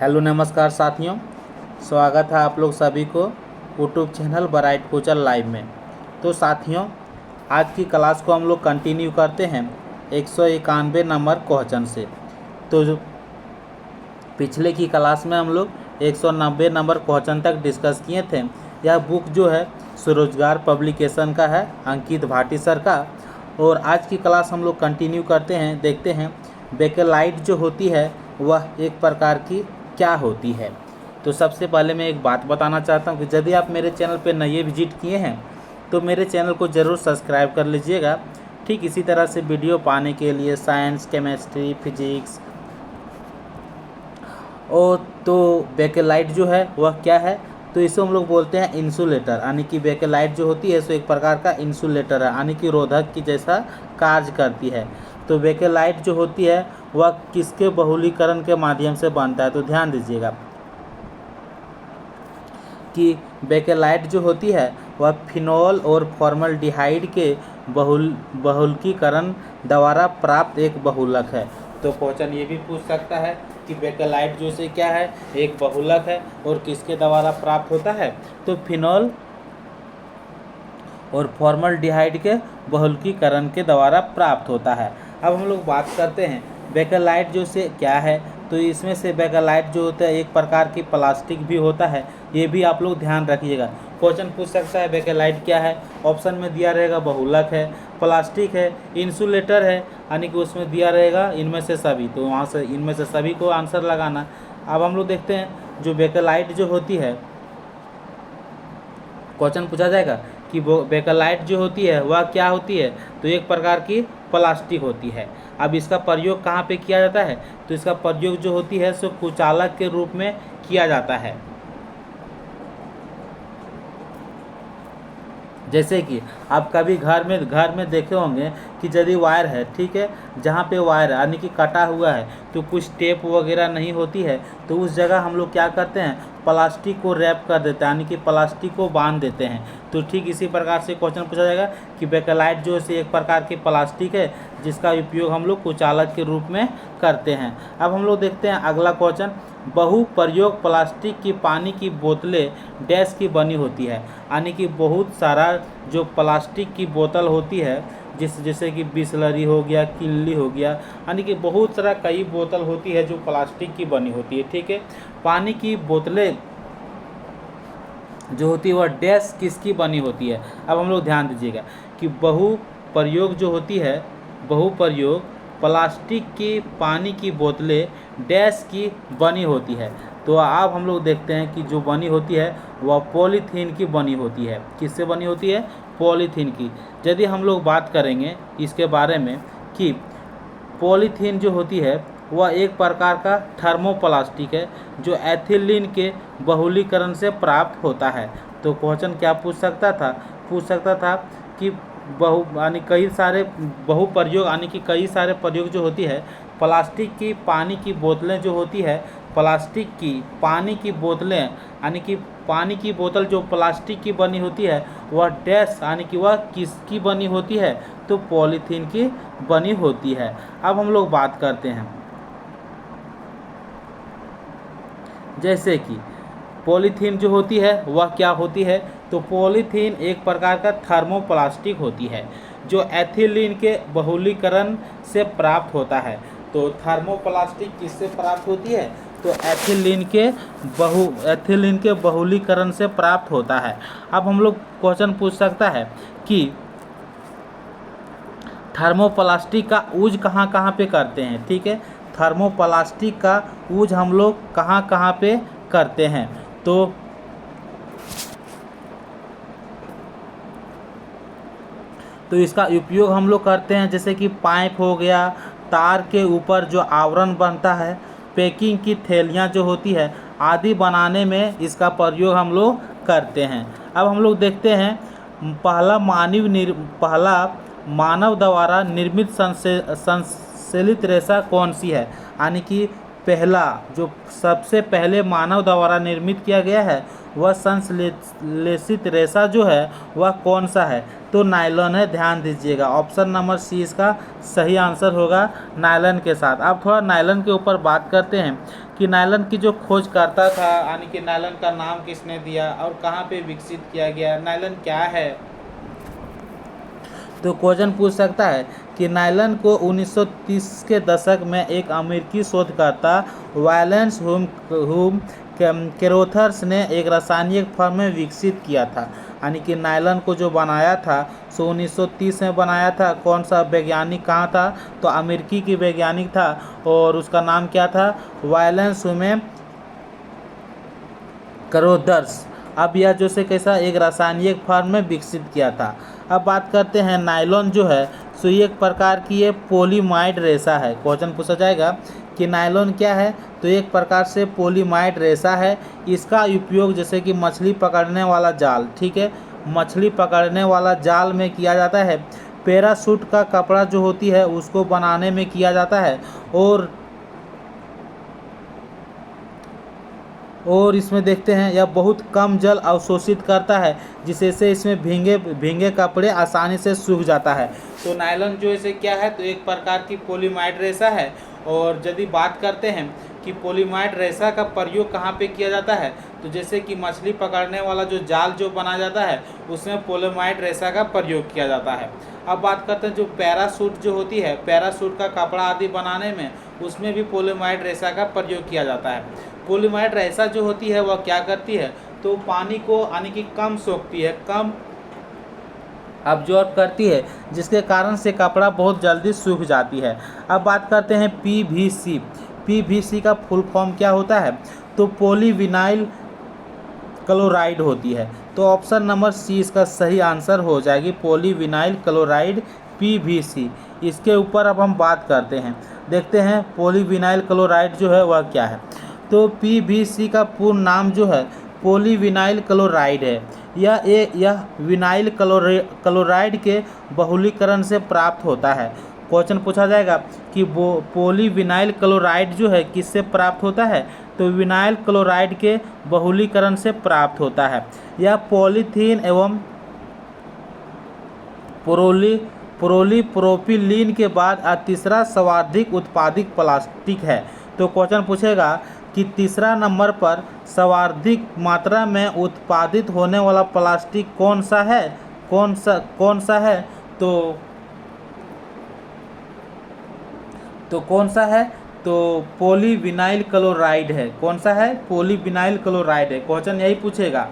Hello नमस्कार साथियों, स्वागत है आप लोग सभी को YouTube channel bright future live में। तो साथियों, आज की क्लास को हम लोग कंटिन्यू करते हैं 191 नंबर क्वेश्चन से। तो जो पिछले की क्लास में हम लोग 190 नंबर क्वेश्चन तक डिस्कस किए थे। यह बुक जो है स्वरोजगार पब्लिकेशन का है, अंकित भाटी सर का। और आज की क्लास हम लोग कंटिन्यू करते हैं, देखते हैं बेकेलाइट जो होती है वह एक प्रकार की क्या होती है। तो सबसे पहले मैं एक बात बताना चाहता हूँ कि यदि आप मेरे चैनल पर नए विजिट किए हैं तो मेरे चैनल को ज़रूर सब्सक्राइब कर लीजिएगा। ठीक इसी तरह से वीडियो पाने के लिए साइंस, केमिस्ट्री, फिजिक्स और तो बेकेलाइट जो है वह क्या है, तो इसे हम लोग बोलते हैं इंसुलेटर। यानी कि बेकेलाइट जो होती है सो एक प्रकार का इंसुलेटर है, यानी कि रोधक की जैसा कार्य करती है। तो बेकेलाइट जो होती है वह किसके बहुलीकरण के माध्यम से बनता है, तो ध्यान दीजिएगा कि बेकेलाइट जो होती है वह फिनोल और फॉर्मल्डिहाइड के बहुलकीकरण द्वारा प्राप्त एक बहुलक है। तो क्वेश्चन ये भी पूछ सकता है कि बेकेलाइट जो से क्या है, एक बहुलक है और किसके द्वारा प्राप्त होता है, तो फिनोल और फॉर्मल्डिहाइड के बहुलकीकरण के द्वारा प्राप्त होता है। अब हम लोग बात करते हैं बेकेलाइट जो से क्या है। तो इसमें से बेकेलाइट जो होता है एक प्रकार की प्लास्टिक भी होता है, ये भी आप लोग ध्यान रखिएगा। क्वेश्चन पूछ सकता है बेकेलाइट क्या है, ऑप्शन में दिया रहेगा बहुलक है, प्लास्टिक है, इंसुलेटर है, यानी कि उसमें दिया रहेगा इनमें से सभी। तो वहाँ से इनमें से सभी को आंसर लगाना। अब हम लोग देखते हैं जो बेकेलाइट जो होती है, क्वेश्चन पूछा जाएगा कि वो बेकेलाइट जो होती है वह क्या होती है, तो एक प्रकार की प्लास्टिक होती है। अब इसका प्रयोग कहाँ पे किया जाता है, तो इसका प्रयोग जो होती है सो कुचालक के रूप में किया जाता है। जैसे कि आप कभी घर में देखे होंगे कि यदि वायर है, ठीक है, जहाँ पे वायर यानी कि कटा हुआ है तो कुछ टेप वगैरह नहीं होती है, तो उस जगह हम लोग क्या करते हैं, प्लास्टिक को रैप कर देते हैं, यानी कि प्लास्टिक को बांध देते हैं। तो ठीक इसी प्रकार से क्वेश्चन पूछा जाएगा कि बेकेलाइट जो है एक प्रकार की प्लास्टिक है जिसका उपयोग हम लोग कुचालक के रूप में करते हैं। अब हम लोग देखते हैं अगला क्वेश्चन, बहुप्रयोग प्लास्टिक की पानी की बोतलें डैश की बनी होती है। यानी कि बहुत सारा जो प्लास्टिक की बोतल होती है, जैसे कि बिसलरी हो गया, किनली हो गया, यानी कि बहुत सारा कई बोतल होती है जो प्लास्टिक की बनी होती है। ठीक है, पानी की बोतलें जो होती है वह डैश किसकी बनी होती है। अब हम लोग ध्यान दीजिएगा कि बहुप्रयोग जो होती है, बहुप्रयोग प्लास्टिक की पानी की बोतलें डैश की बनी होती है। तो अब हम लोग देखते हैं कि जो बनी होती है वह पॉलीथीन की बनी होती है। किससे बनी होती है, पॉलीथीन की। यदि हम लोग बात करेंगे इसके बारे में कि पॉलीथीन जो होती है वह एक प्रकार का थर्मोप्लास्टिक है जो एथिलीन के बहुलीकरण से प्राप्त होता है। तो क्वेश्चन क्या पूछ सकता था कि यानी कई सारे बहुप्रयोग यानी कि कई सारे प्रयोग जो होती है प्लास्टिक की पानी की बोतलें जो होती है, प्लास्टिक की पानी की बोतलें यानी कि पानी की बोतल जो प्लास्टिक की बनी होती है वह डैश यानी कि वह किसकी बनी होती है, तो पॉलीथीन की बनी होती है। अब हम लोग बात करते हैं जैसे कि पॉलीथीन जो होती है वह क्या होती है, तो पॉलीथीन एक प्रकार का थर्मोप्लास्टिक होती है जो एथिलीन के बहुलीकरण से प्राप्त होता है। तो थर्मोप्लास्टिक किससे प्राप्त होती है, तो एथिलीन के बहुलीकरण से प्राप्त होता है। अब हम लोग क्वेश्चन पूछ सकता है कि थर्मोप्लास्टिक का यूज कहाँ पे करते हैं। ठीक है, थर्मोप्लास्टिक का यूज हम लोग कहाँ पे करते हैं, तो इसका उपयोग हम लोग करते हैं जैसे कि पाइप हो गया, तार के ऊपर जो आवरण बनता है, पैकिंग की थैलियाँ जो होती है आदि बनाने में इसका प्रयोग हम लोग करते हैं। अब हम लोग देखते हैं पहला मानव द्वारा निर्मित संश्लेषित रेशा कौन सी है। यानी कि पहला जो सबसे पहले मानव द्वारा निर्मित किया गया है वह संश्लेषित रेशा जो है वह कौन सा है, तो नायलॉन है, ध्यान दीजिएगा। ऑप्शन नंबर सी इसका सही आंसर होगा, नायलॉन के साथ। अब थोड़ा नायलॉन के ऊपर बात करते हैं कि नायलॉन की जो खोज करता था, यानी कि नायलॉन का नाम किसने दिया और कहाँ पे विकसित किया गया, नायलॉन क्या है। तो क्वेश्चन पूछ सकता है कि नायलॉन को 1930 के दशक में एक अमेरिकी शोधकर्ता वैलेंस हुम कैरोथर्स ने एक रासायनिक फॉर्म में विकसित किया था। यानी कि नायलॉन को जो बनाया था सो 1930 में बनाया था। कौन सा वैज्ञानिक कहाँ था, तो अमेरिकी की वैज्ञानिक था और उसका नाम क्या था, वैलेंस हुम कैरोथर्स। अब यह जो से कैसा एक रासायनिक फॉर्म में विकसित किया था। अब बात करते हैं नायलॉन जो है सो ये एक प्रकार की ये पॉलीमाइड रेशा है। क्वेश्चन पूछा जाएगा कि नायलॉन क्या है, तो एक प्रकार से पॉलीमाइड रेशा है। इसका उपयोग जैसे कि मछली पकड़ने वाला जाल, ठीक है, मछली पकड़ने वाला जाल में किया जाता है। पैराशूट का कपड़ा जो होती है उसको बनाने में किया जाता है। और इसमें देखते हैं यह बहुत कम जल अवशोषित करता है, जिससे इसमें भींगे भींगे कपड़े आसानी से सूख जाता है। तो नायलॉन जो इसे क्या है, तो एक प्रकार की पॉलीमाइड रेशा है। और यदि बात करते हैं कि पॉलीमाइड रेशा का प्रयोग कहाँ पे किया जाता है, तो जैसे कि मछली पकड़ने वाला जो जाल जो बनाया जाता है उसमें पॉलीमाइड रेशा का प्रयोग किया जाता है। अब बात करते हैं जो पैराशूट जो होती है, पैराशूट का कपड़ा आदि बनाने में उसमें भी पॉलीमाइड रेशा का प्रयोग किया जाता है। पॉलीमाइड रेशा जो होती है वह क्या करती है, तो पानी को यानी कि कम सोखती है, कम अब्जॉर्ब करती है, जिसके कारण से कपड़ा बहुत जल्दी सूख जाती है। अब बात करते हैं पीवीसी। पीवीसी का फुल फॉर्म क्या होता है, तो पॉलीविनाइल क्लोराइड होती है। तो ऑप्शन नंबर सी इसका सही आंसर हो जाएगी, पॉलीविनाइल क्लोराइड पीवीसी। इसके ऊपर अब हम बात करते हैं, देखते हैं पॉलीविनाइल क्लोराइड जो है वह क्या है। तो पीवीसी का पूर्ण नाम जो है पॉलीविनाइल क्लोराइड है। यह विनाइल क्लोराइड के बहुलीकरण से प्राप्त होता है। क्वेश्चन पूछा जाएगा कि वो पॉलीविनाइल क्लोराइड जो है किससे प्राप्त होता है, तो विनाइल क्लोराइड के बहुलीकरण से प्राप्त होता है। यह पॉलीथीन एवं प्रोलीप्रोपिलीन के बाद तीसरा सर्वाधिक उत्पादित प्लास्टिक है। तो क्वेश्चन पूछेगा कि तीसरा नंबर पर सर्वाधिक मात्रा में उत्पादित होने वाला प्लास्टिक कौन सा है, कौन सा है, तो कौन सा है, तो पॉलीविनाइल क्लोराइड है। कौन सा है, पॉलीविनाइल क्लोराइड है। क्वेश्चन यही पूछेगा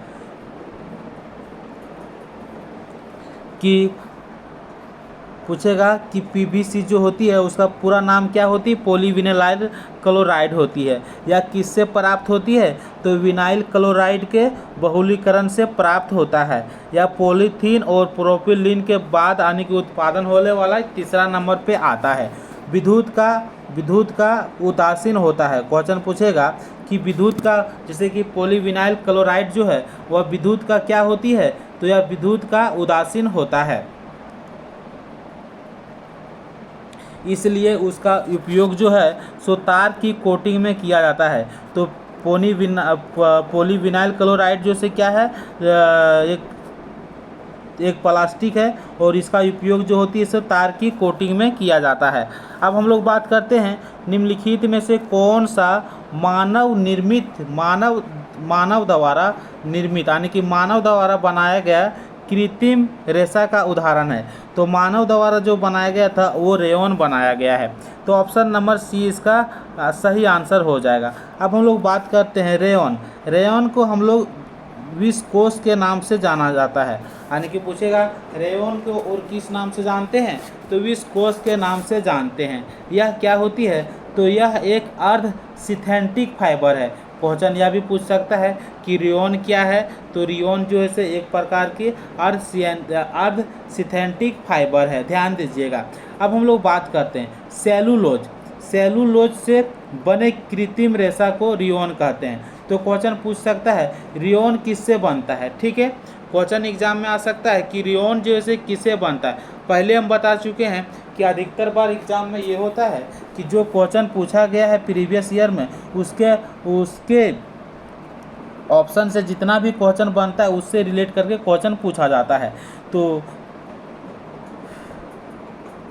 कि पीवीसी जो होती है उसका पूरा नाम क्या होती है, पॉलीविनाइल क्लोराइड होती है। या किससे प्राप्त होती है, तो विनाइल क्लोराइड के बहुलीकरण से प्राप्त होता है। या पॉलीथीन और प्रोपिलीन के बाद आने के उत्पादन होने वाला तीसरा नंबर पे आता है। विद्युत का उदासीन होता है। क्वेश्चन पूछेगा कि विद्युत का, जैसे कि पॉलीविनाइल क्लोराइड जो है वह विद्युत का क्या होती है, तो यह विद्युत का उदासीन होता है, इसलिए उसका उपयोग जो है सो तार की कोटिंग में किया जाता है। तो पॉलीविनाइल क्लोराइड जो से क्या है, एक प्लास्टिक है और इसका उपयोग जो होती है इसे तार की कोटिंग में किया जाता है। अब हम लोग बात करते हैं निम्नलिखित में से कौन सा मानव द्वारा निर्मित यानी कि मानव द्वारा बनाया गया कृत्रिम रेशा का उदाहरण है। तो मानव द्वारा जो बनाया गया था वो रेयॉन बनाया गया है। तो ऑप्शन नंबर सी इसका सही आंसर हो जाएगा। अब हम लोग बात करते हैं रेयॉन। रेयॉन को हम लोग विस्कोस के नाम से जाना जाता है। यानी कि पूछेगा रेयॉन को और किस नाम से जानते हैं, तो विस्कोस के नाम से जानते हैं। यह क्या होती है, तो यह एक अर्ध सिंथेटिक फाइबर है। क्वेश्चन यह भी पूछ सकता है कि रेयॉन क्या है, तो रेयॉन जो है से एक प्रकार की अर्ध सिंथेटिक फाइबर है, ध्यान दीजिएगा। अब हम लोग बात करते हैं सेलुलोज से बने कृत्रिम रेशा को रेयॉन कहते हैं। तो क्वेश्चन पूछ सकता है रेयॉन किससे बनता है, ठीक है, क्वेश्चन एग्जाम में आ सकता है कि रेयॉन जो है किससे बनता है। पहले हम बता चुके हैं कि अधिकतर बार एग्जाम में ये होता है कि जो क्वेश्चन पूछा गया है प्रीवियस ईयर में उसके ऑप्शन से जितना भी क्वेश्चन बनता है उससे रिलेट करके क्वेश्चन पूछा जाता है। तो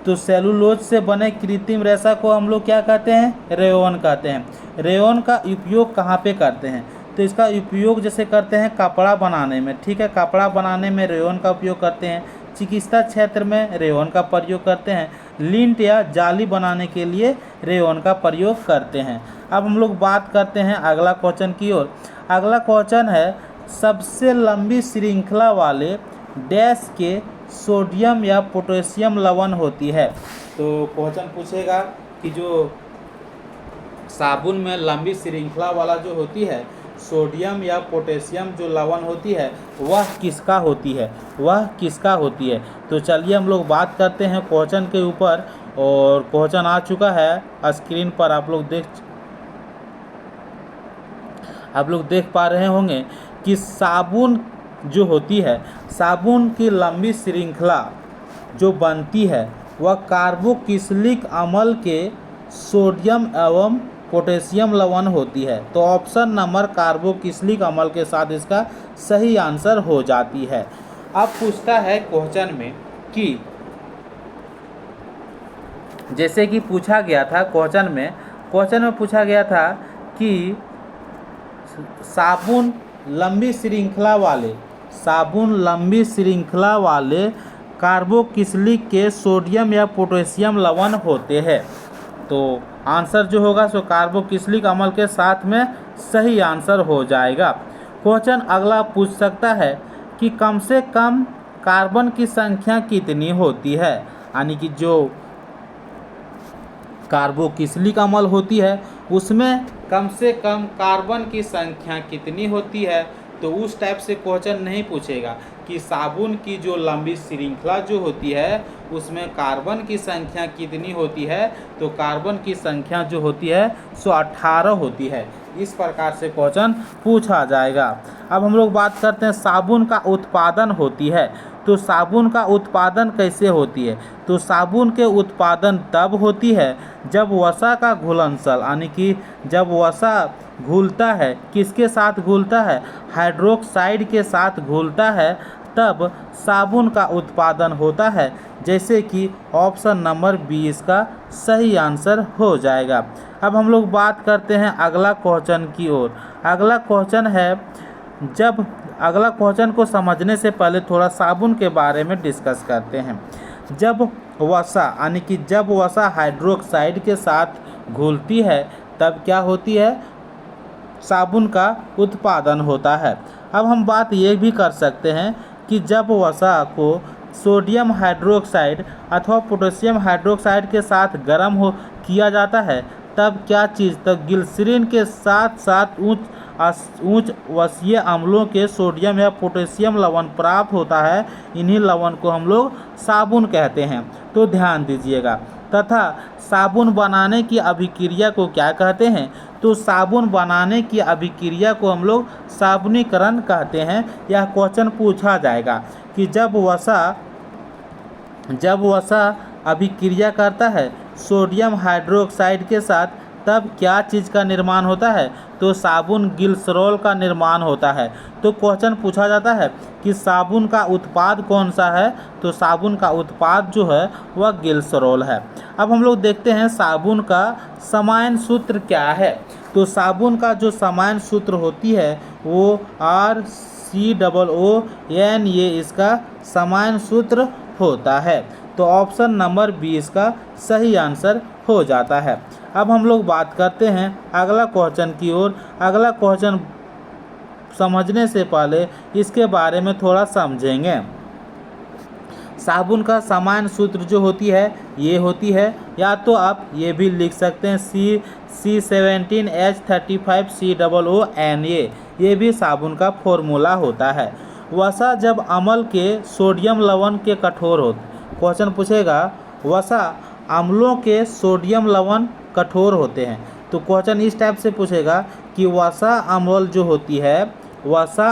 तो सेलुलोज से बने कृत्रिम रेशा को हम लोग क्या कहते हैं? रेयॉन कहते हैं। रेयॉन का उपयोग कहाँ पे करते हैं? तो इसका उपयोग जैसे करते हैं कपड़ा बनाने में, ठीक है, कपड़ा बनाने में रेयॉन का उपयोग करते हैं। चिकित्सा क्षेत्र में रेयॉन का प्रयोग करते हैं। लिंट या जाली बनाने के लिए रेयॉन का प्रयोग करते हैं। अब हम लोग बात करते हैं अगला क्वेश्चन की ओर। अगला क्वेश्चन है सबसे लंबी श्रृंखला वाले डैश के सोडियम या पोटेशियम लवण होती है। तो क्वेश्चन पूछेगा कि जो साबुन में लंबी श्रृंखला वाला जो होती है सोडियम या पोटेशियम जो लवण होती है वह किसका होती है, वह किसका होती है। तो चलिए हम लोग बात करते हैं क्वेश्चन के ऊपर, और क्वेश्चन आ चुका है स्क्रीन पर, आप लोग देख पा रहे होंगे कि साबुन जो होती है, साबुन की लंबी श्रृंखला जो बनती है वह कार्बोक्सिलिक अम्ल के सोडियम एवं पोटेशियम लवण होती है। तो ऑप्शन नंबर कार्बोक्सिलिक अम्ल के साथ इसका सही आंसर हो जाती है। अब पूछता है क्वेश्चन में कि जैसे कि पूछा गया था क्वेश्चन में पूछा गया था कि साबुन लंबी श्रृंखला वाले कार्बोक्सिलिक के सोडियम या पोटेशियम लवण होते हैं। तो आंसर जो होगा सो कार्बोक्सिलिक अम्ल के साथ में सही आंसर हो जाएगा। क्वेश्चन अगला पूछ सकता है कि कम से कम कार्बन की संख्या कितनी होती है, यानी कि जो कार्बोक्सिलिक अम्ल होती है उसमें कम से कम कार्बन की संख्या कितनी होती है। तो उस टाइप से क्वेश्चन नहीं पूछेगा कि साबुन की जो लंबी श्रृंखला जो होती है उसमें कार्बन की संख्या कितनी होती है। तो कार्बन की संख्या जो होती है सो 18 होती है। इस प्रकार से क्वेश्चन पूछा जाएगा। अब हम लोग बात करते हैं साबुन का उत्पादन होती है। तो साबुन का उत्पादन कैसे होती है? तो साबुन के उत्पादन तब होती है जब वसा का घुलनशील, यानी कि जब वसा घुलता है, किसके साथ घुलता है? हाइड्रोक्साइड के साथ घुलता है, तब साबुन का उत्पादन होता है। जैसे कि ऑप्शन नंबर 20 का सही आंसर हो जाएगा। अब हम लोग बात करते हैं अगला क्वेश्चन की ओर। अगला क्वेश्चन है, अगला क्वेश्चन को समझने से पहले थोड़ा साबुन के बारे में डिस्कस करते हैं। जब वसा, यानी कि जब वसा हाइड्रोक्साइड के साथ घुलती है तब क्या होती है? साबुन का उत्पादन होता है। अब हम बात ये भी कर सकते हैं कि जब वसा को सोडियम हाइड्रोक्साइड अथवा पोटेशियम हाइड्रोक्साइड के साथ गर्म किया जाता है तब क्या चीज़, तब ग्लिसरीन के साथ साथ उच्च वसीय अम्लों के सोडियम या पोटेशियम लवण प्राप्त होता है। इन्हीं लवण को हम लोग साबुन कहते हैं। तो ध्यान दीजिएगा। तथा साबुन बनाने की अभिक्रिया को क्या कहते हैं? तो साबुन बनाने की अभिक्रिया को हम लोग साबुनीकरण कहते हैं। यह क्वेश्चन पूछा जाएगा कि जब वसा अभिक्रिया करता है सोडियम हाइड्रोक्साइड के साथ तब क्या चीज़ का निर्माण होता है? तो साबुन ग्लिसरॉल का निर्माण होता है। तो क्वेश्चन पूछा जाता है कि साबुन का उत्पाद कौन सा है? तो साबुन का उत्पाद जो है वह ग्लिसरॉल है। अब हम लोग देखते हैं साबुन का समायन सूत्र क्या है। तो साबुन का जो समायन सूत्र होती है वो RCOON, ये इसका समायन सूत्र होता है। तो ऑप्शन नंबर 20 का सही आंसर हो जाता है। अब हम लोग बात करते हैं अगला क्वेश्चन की ओर। अगला क्वेश्चन समझने से पहले इसके बारे में थोड़ा समझेंगे। साबुन का समायन सूत्र जो होती है ये होती है, या तो आप ये भी लिख सकते हैं C17H35COONA, ये भी साबुन का फॉर्मूला होता है। वसा जब अम्ल के सोडियम लवण के कठोर हो, क्वेश्चन पूछेगा वसा अम्लों के सोडियम लवण कठोर होते हैं। तो क्वेश्चन इस टाइप से पूछेगा कि वसा अम्ल जो होती है, वसा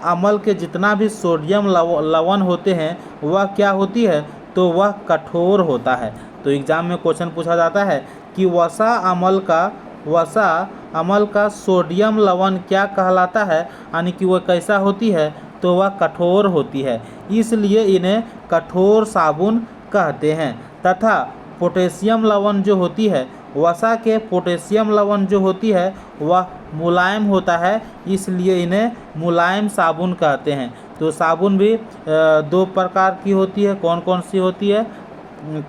अम्ल के जितना भी सोडियम लवण होते हैं वह क्या होती है? तो वह कठोर होता है। तो एग्जाम में क्वेश्चन पूछा जाता है कि वसा अम्ल का सोडियम लवण क्या कहलाता है, यानी कि वह कैसा होती है? तो वह कठोर होती है, इसलिए इन्हें कठोर साबुन कहते हैं। तथा पोटेशियम लवण जो होती है, वसा के पोटेशियम लवण जो होती है वह मुलायम होता है, इसलिए इन्हें मुलायम साबुन कहते हैं। तो साबुन भी दो प्रकार की होती है, कौन कौन सी होती है?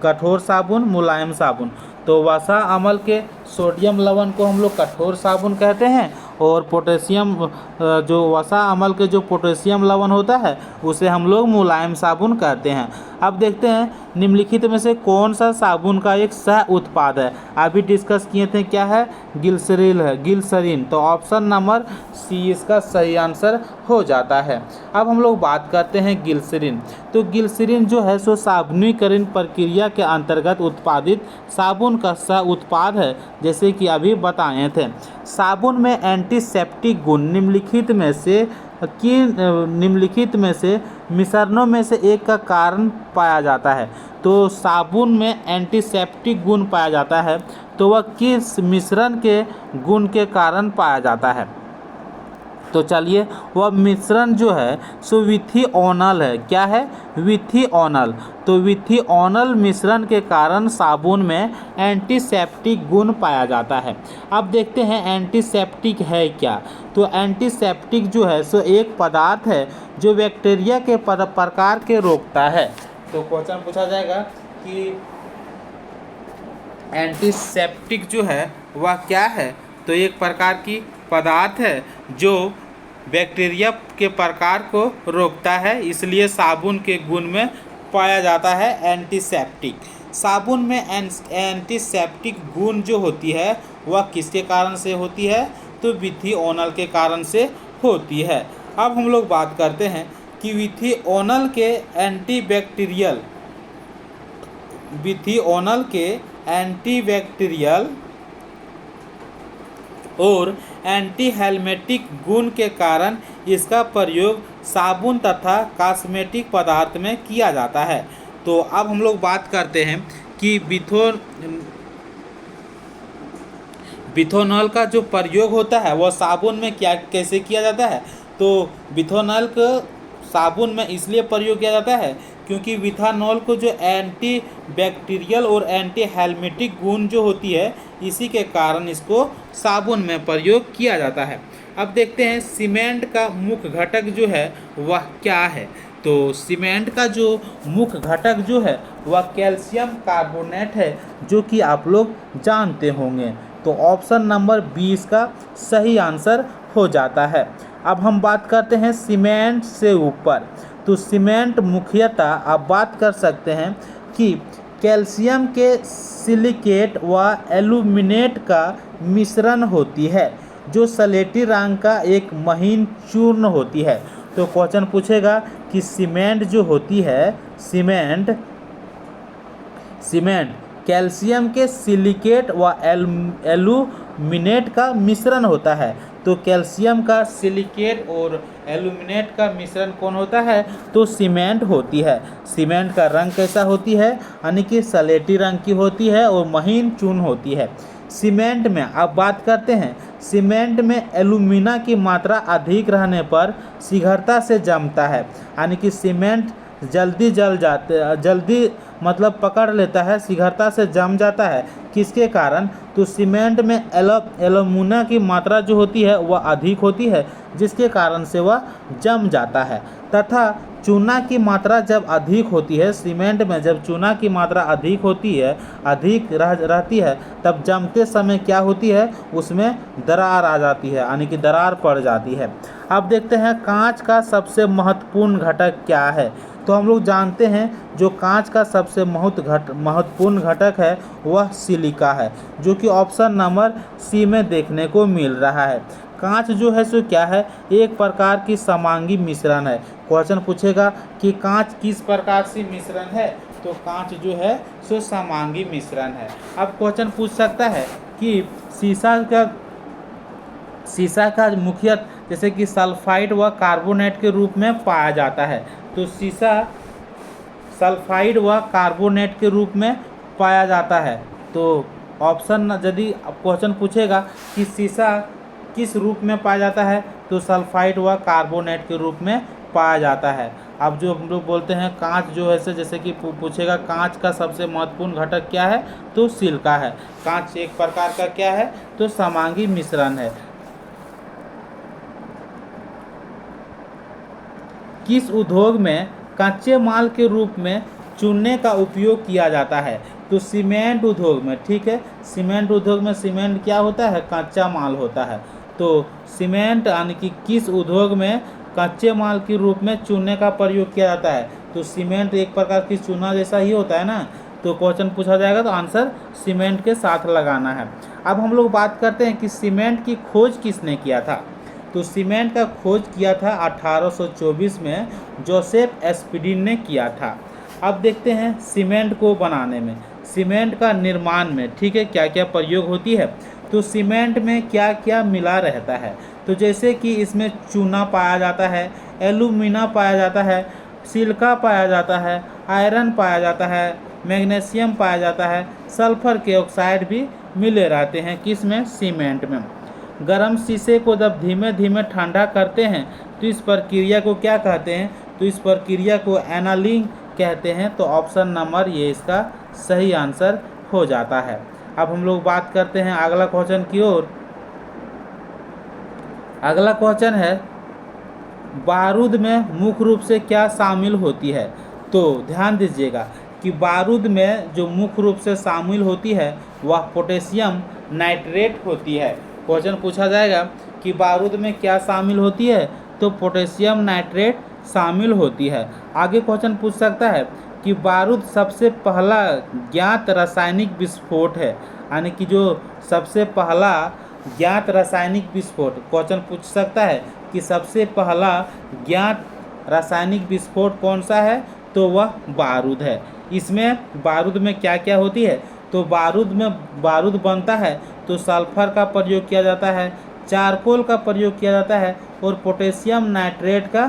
कठोर साबुन, मुलायम साबुन। तो वसा अम्ल के सोडियम लवण को हम लोग कठोर साबुन कहते हैं, और पोटेशियम जो वसा अम्ल के जो पोटेशियम लवण होता है उसे हम लोग मुलायम साबुन कहते हैं। अब देखते हैं निम्नलिखित में से कौन सा साबुन का एक सह उत्पाद है। अभी डिस्कस किए थे, क्या है? ग्लिसरीन है, ग्लिसरीन। तो ऑप्शन नंबर सी इसका सही आंसर हो जाता है। अब हम लोग बात करते हैं ग्लिसरीन। तो ग्लिसरीन जो है सो साबुनीकरण प्रक्रिया के अंतर्गत उत्पादित साबुन का सह उत्पाद है, जैसे कि अभी बताए थे। साबुन में एंटीसेप्टिक गुण निम्नलिखित में से मिश्रणों में से एक का कारण पाया जाता है। तो साबुन में एंटीसेप्टिक गुण पाया जाता है, तो वह किस मिश्रण के गुण के कारण पाया जाता है? तो चलिए, वह मिश्रण जो है सो विथिओनल है। क्या है? विथिओनल। तो विथिओनल मिश्रण के कारण साबुन में एंटीसेप्टिक गुण पाया जाता है। अब देखते हैं एंटीसेप्टिक है क्या। तो एंटीसेप्टिक जो है सो एक पदार्थ है जो बैक्टीरिया के प्रकार के रोकता है। तो क्वेश्चन पूछा जाएगा कि एंटीसेप्टिक जो है वह क्या है? तो एक प्रकार की पदार्थ है जो बैक्टीरिया के प्रकार को रोकता है, इसलिए साबुन के गुण में पाया जाता है एंटीसेप्टिक। साबुन में एंटीसेप्टिक गुण जो होती है वह किसके कारण से होती है? तो विथिओनल के कारण से होती है। अब हम लोग बात करते हैं कि विथिओनल के एंटीबैक्टीरियल और एंटी हेलमेटिक गुण के कारण इसका प्रयोग साबुन तथा कॉस्मेटिक पदार्थ में किया जाता है। तो अब हम लोग बात करते हैं कि विथोनॉल का जो प्रयोग होता है वह साबुन में कैसे किया जाता है? तो विथोनॉल को साबुन में इसलिए प्रयोग किया जाता है क्योंकि विथानॉल को जो एंटी बैक्टीरियल और एंटी हेलमेटिक गुण जो होती है, इसी के कारण इसको साबुन में प्रयोग किया जाता है। अब देखते हैं सीमेंट का मुख्य घटक जो है वह क्या है। तो सीमेंट का जो मुख्य घटक जो है वह कैल्शियम कार्बोनेट है, जो कि आप लोग जानते होंगे। तो ऑप्शन नंबर 20 का सही आंसर हो जाता है। अब हम बात करते हैं सीमेंट से ऊपर। तो सीमेंट मुख्यतः आप बात कर सकते हैं कि कैल्शियम के सिलिकेट व एल्यूमिनेट का मिश्रण होती है, जो सलेटी रंग का एक महीन चूर्ण होती है। तो क्वेश्चन पूछेगा कि सीमेंट जो होती है, सीमेंट कैल्शियम के सिलिकेट व एल्यूमिनेट का मिश्रण होता है। तो कैल्शियम का सिलिकेट और एल्यूमिनेट का मिश्रण कौन होता है? तो सीमेंट होती है। सीमेंट का रंग कैसा होती है? यानी कि सलेटी रंग की होती है और महीन चूर्ण होती है। सीमेंट में अब बात करते हैं, सीमेंट में एल्यूमिना की मात्रा अधिक रहने पर शीघ्रता से जमता है, यानी कि सीमेंट जल्दी मतलब पकड़ लेता है, शीघ्रता से जम जाता है। किसके कारण? तो सीमेंट में एल्यूमिना की मात्रा जो होती है वह अधिक होती है, जिसके कारण से वह जम जाता है। तथा चूना की मात्रा जब अधिक होती है, सीमेंट में जब चूना की मात्रा अधिक होती है, रहती है, तब जमते समय क्या होती है? उसमें दरार आ जाती है, यानी कि दरार पड़ जाती है। अब देखते हैं कांच का सबसे महत्वपूर्ण घटक क्या है। तो हम लोग जानते हैं जो कांच का सबसे महत्वपूर्ण घटक है वह सिलिका है, जो कि ऑप्शन नंबर सी में देखने को मिल रहा है। कांच जो है सो क्या है? एक प्रकार की समांगी मिश्रण है। क्वेश्चन पूछेगा कि कांच किस प्रकार से मिश्रण है? तो कांच जो है सो समांगी मिश्रण है। अब क्वेश्चन पूछ सकता है कि शीशा का मुख्यतः जैसे कि सल्फाइड व कार्बोनेट के रूप में पाया जाता है। तो शीशा सल्फाइड व कार्बोनेट के रूप में पाया जाता है। तो ऑप्शन यदि क्वेश्चन पूछेगा कि शीशा किस रूप में पाया जाता है, तो सल्फाइड व कार्बोनेट के रूप में पाया जाता है। अब जो हम लोग बोलते हैं कांच जो है जैसे कि पूछेगा कांच का सबसे महत्वपूर्ण घटक क्या है, तो सिलिका है। कांच एक प्रकार का क्या है, तो समांगी मिश्रण है। किस उद्योग में कच्चे माल के रूप में चूने का उपयोग किया जाता है, तो सीमेंट उद्योग में। ठीक है, सीमेंट उद्योग में सीमेंट क्या होता है, कच्चा माल होता है। तो सीमेंट यानी कि किस उद्योग में कच्चे माल के रूप में चूने का प्रयोग किया जाता है, तो सीमेंट एक प्रकार की चूना जैसा ही होता है ना। तो क्वेश्चन पूछा जाएगा तो आंसर सीमेंट के साथ लगाना है। अब हम लोग बात करते हैं कि सीमेंट की खोज किसने किया था, तो सीमेंट का खोज किया था 1824 में जोसेफ एस्पिडिन ने किया था। अब देखते हैं सीमेंट को बनाने में, सीमेंट का निर्माण में, ठीक है, क्या क्या प्रयोग होती है। तो सीमेंट में क्या क्या मिला रहता है, तो जैसे कि इसमें चूना पाया जाता है, एल्यूमिना पाया जाता है, सिलिका पाया जाता है, आयरन पाया जाता है, मैग्नीशियम पाया जाता है, सल्फर के ऑक्साइड भी मिले रहते हैं किसमें, सीमेंट में। गर्म शीशे को जब धीमे धीमे ठंडा करते हैं तो इस प्रक्रिया को क्या कहते हैं, तो इस प्रक्रिया को एनालिंग कहते हैं। तो ऑप्शन नंबर ये इसका सही आंसर हो जाता है। अब हम लोग बात करते हैं अगला क्वेश्चन की ओर। अगला क्वेश्चन है बारूद में मुख्य रूप से क्या शामिल होती है, तो ध्यान दीजिएगा कि बारूद में जो मुख्य रूप से शामिल होती है वह पोटेशियम नाइट्रेट होती है। क्वेश्चन पूछा जाएगा कि बारूद में क्या शामिल होती है, तो पोटेशियम नाइट्रेट शामिल होती है। आगे क्वेश्चन पूछ सकता है कि बारूद सबसे पहला ज्ञात रासायनिक विस्फोट है, यानी कि जो सबसे पहला ज्ञात रासायनिक विस्फोट, क्वेश्चन पूछ सकता है कि सबसे पहला ज्ञात रासायनिक विस्फोट कौन सा है, तो वह बारूद है। इसमें बारूद में क्या क्या होती है, तो बारूद में बारूद बनता है तो सल्फर का प्रयोग किया जाता है, चारकोल का प्रयोग किया जाता है और पोटेशियम नाइट्रेट का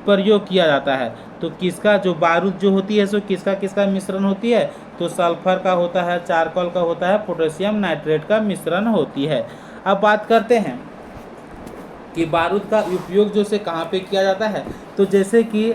प्रयोग किया जाता है। तो किसका जो बारूद जो होती है सो किसका किसका मिश्रण होती है, तो सल्फर का होता है, चारकोल का होता है, पोटेशियम नाइट्रेट का मिश्रण होती है। अब बात करते हैं कि बारूद का उपयोग जो से कहाँ पे किया जाता है, तो जैसे कि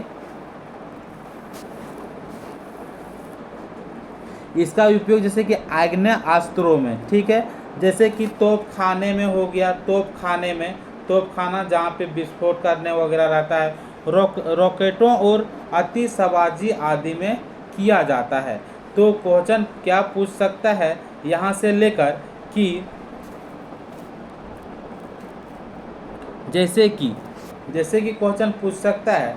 इसका उपयोग जैसे कि आग्नेयास्त्रों में, ठीक है, जैसे कि तोप खाने में हो गया, तोप खाना जहाँ पे विस्फोट करने वगैरह रहता है, रॉकेटों और आतिशबाजी आदि में किया जाता है। तो क्वेश्चन क्या पूछ सकता है यहाँ से लेकर कि जैसे कि क्वेश्चन पूछ सकता है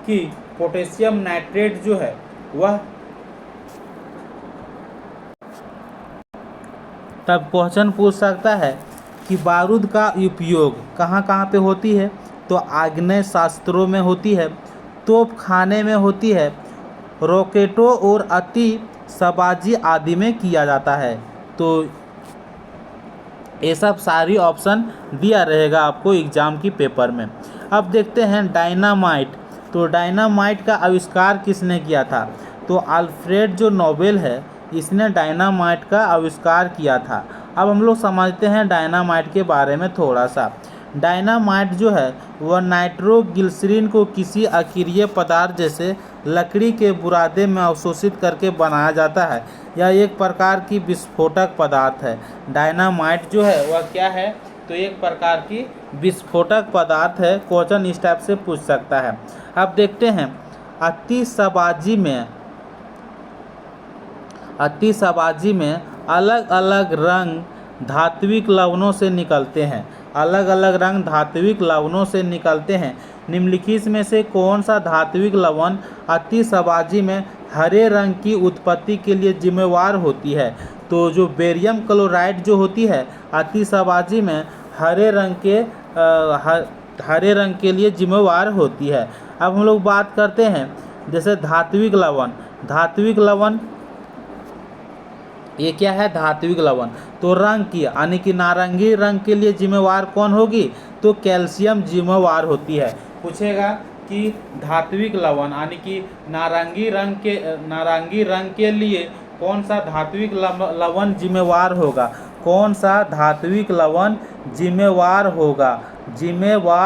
कि पोटेशियम नाइट्रेट जो है वह, तब क्वेश्चन पूछ सकता है कि बारूद का उपयोग कहाँ कहाँ पे होती है, तो आग्नेय शास्त्रों में होती है, तोप खाने में होती है, रॉकेटों और आतिशबाजी आदि में किया जाता है। तो ये सब सारी ऑप्शन दिया रहेगा आपको एग्जाम की पेपर में। अब देखते हैं डायनामाइट, तो डायनामाइट का आविष्कार किसने किया था, तो अल्फ्रेड जो नोबेल है इसने डायनामाइट का आविष्कार किया था। अब हम लोग समझते हैं डायनामाइट के बारे में थोड़ा सा। डायनामाइट जो है वह नाइट्रोग्लिसरीन को किसी अकीरिय पदार्थ जैसे लकड़ी के बुरादे में अवशोषित करके बनाया जाता है। यह एक प्रकार की विस्फोटक पदार्थ है। डायनामाइट जो है वह क्या है, तो एक प्रकार की विस्फोटक पदार्थ है। क्वेश्चन इस टाइप से पूछ सकता है। अब देखते हैं आतिशबाजी में अलग अलग रंग धात्विक लवणों से निकलते हैं, अलग अलग रंग धात्विक लवणों से निकलते हैं। निम्नलिखित में से कौन सा धात्विक लवण आतिशबाजी में हरे रंग की उत्पत्ति के लिए जिम्मेवार होती है, तो जो बेरियम क्लोराइड जो होती है आतिशबाजी में हरे रंग के लिए जिम्मेवार होती है। अब हम लोग बात करते हैं जैसे धात्विक लवण ये क्या है, धात्विक लवण, तो रंग की यानी कि नारंगी रंग के लिए जिम्मेवार कौन होगी, तो कैल्शियम जिम्मेवार होती है। पूछेगा कि धात्विक लवण यानी कि नारंगी रंग के लिए कौन सा धात्विक लवण जिम्मेवार होगा, कौन सा धात्विक लवण जिम्मेवार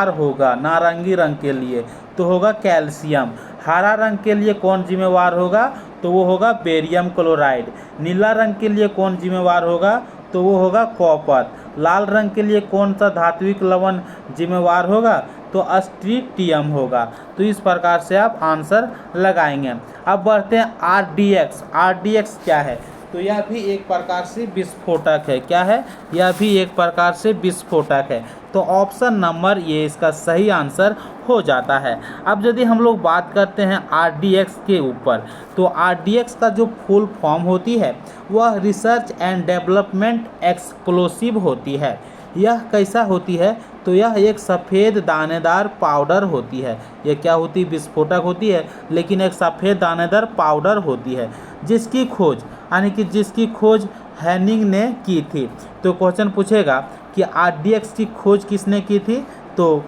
होगा नारंगी रंग के लिए, तो होगा कैल्शियम। हरा रंग के लिए कौन जिम्मेवार होगा, तो वो होगा बेरियम क्लोराइड। नीला रंग के लिए कौन जिम्मेवार होगा, तो वो होगा कॉपर। लाल रंग के लिए कौन सा धात्विक लवण जिम्मेवार होगा, तो स्ट्रिटियम होगा। तो इस प्रकार से आप आंसर लगाएंगे। अब बढ़ते हैं RDX। RDX क्या है, तो यह भी एक प्रकार से विस्फोटक है। क्या है, यह भी एक प्रकार से विस्फोटक है। तो ऑप्शन नंबर ये इसका सही आंसर हो जाता है। अब यदि हम लोग बात करते हैं RDX के ऊपर, तो RDX का जो फुल फॉर्म होती है वह रिसर्च एंड डेवलपमेंट एक्सप्लोसिव होती है। यह कैसा होती है, तो यह एक सफ़ेद दानेदार पाउडर होती है। यह क्या होती है, विस्फोटक होती है, लेकिन एक सफ़ेद दानेदार पाउडर होती है, जिसकी खोज यानी कि जिसकी खोज हैनिंग ने की थी। तो क्वेश्चन पूछेगा कि RDX की खोज किसने की थी, तो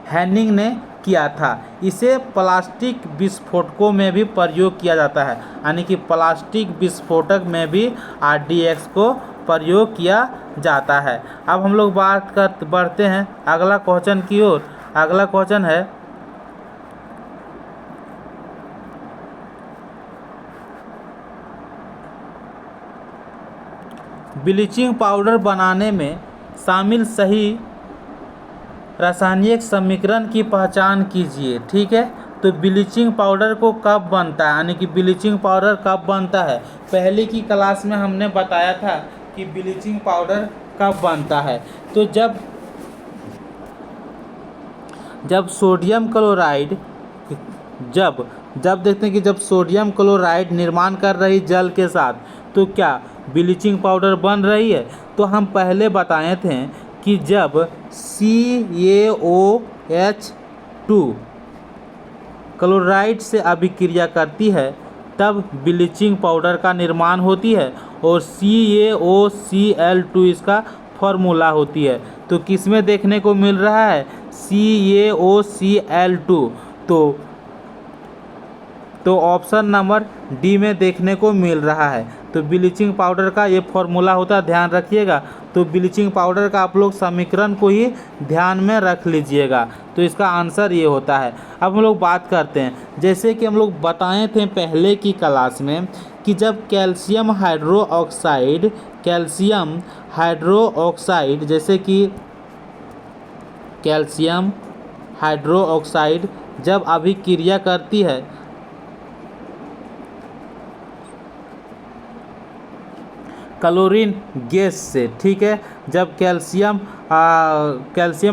हैनिंग ने किया था। इसे प्लास्टिक विस्फोटकों में भी प्रयोग किया जाता है, यानी कि प्लास्टिक विस्फोटक में भी RDX को प्रयोग किया जाता है। अब हम लोग बढ़ते हैं अगला क्वेश्चन की ओर। अगला क्वेश्चन है ब्लीचिंग पाउडर बनाने में शामिल सही रासायनिक समीकरण की पहचान कीजिए। ठीक है, तो ब्लीचिंग पाउडर को कब बनता है, यानी कि ब्लीचिंग पाउडर कब बनता है। पहले की क्लास में हमने बताया था कि ब्लीचिंग पाउडर कब बनता है, तो जब सोडियम क्लोराइड जब देखते हैं कि जब सोडियम क्लोराइड निर्माण कर रही जल के साथ, तो क्या ब्लीचिंग पाउडर बन रही है। तो हम पहले बताए थे कि जब CaOH2 क्लोराइड से अभिक्रिया करती है तब ब्लीचिंग पाउडर का निर्माण होती है, और CaOCl2 इसका फॉर्मूला होती है। तो किस में देखने को मिल रहा है, CaOCl2। तो ऑप्शन नंबर डी में देखने को मिल रहा है। तो ब्लीचिंग पाउडर का ये फॉर्मूला होता है, ध्यान रखिएगा। तो ब्लीचिंग पाउडर का आप लोग समीकरण को ही ध्यान में रख लीजिएगा। तो इसका आंसर ये होता है। अब हम लोग बात करते हैं, जैसे कि हम लोग बताए थे पहले की क्लास में कि जब कैल्शियम हाइड्रोक्साइड जैसे कि कैल्शियम हाइड्रोक्साइड जब अभिक्रिया करती है क्लोरीन गैस से, ठीक है, जब कैल्शियम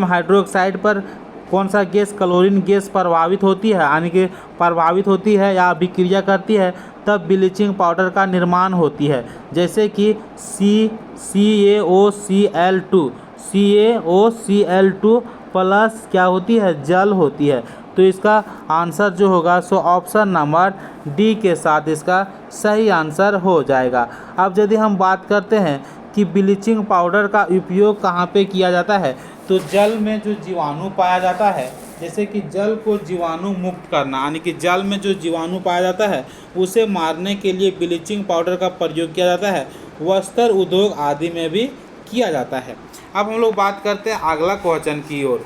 हाइड्रोक्साइड पर कौन सा गैस, क्लोरीन गैस प्रभावित होती है, यानी कि प्रभावित होती है या अभिक्रिया करती है, तब ब्लीचिंग पाउडर का निर्माण होती है। जैसे कि CaOCl2 प्लस क्या होती है, जल होती है। तो इसका आंसर जो होगा सो ऑप्शन नंबर डी के साथ इसका सही आंसर हो जाएगा। अब यदि हम बात करते हैं कि ब्लीचिंग पाउडर का उपयोग कहाँ पे किया जाता है, तो जल में जो जीवाणु पाया जाता है, जैसे कि जल को जीवाणु मुक्त करना, यानी कि जल में जो जीवाणु पाया जाता है उसे मारने के लिए ब्लीचिंग पाउडर का प्रयोग किया जाता है। वस्त्र उद्योग आदि में भी किया जाता है। अब हम लोग बात करते हैं अगला क्वेश्चन की ओर।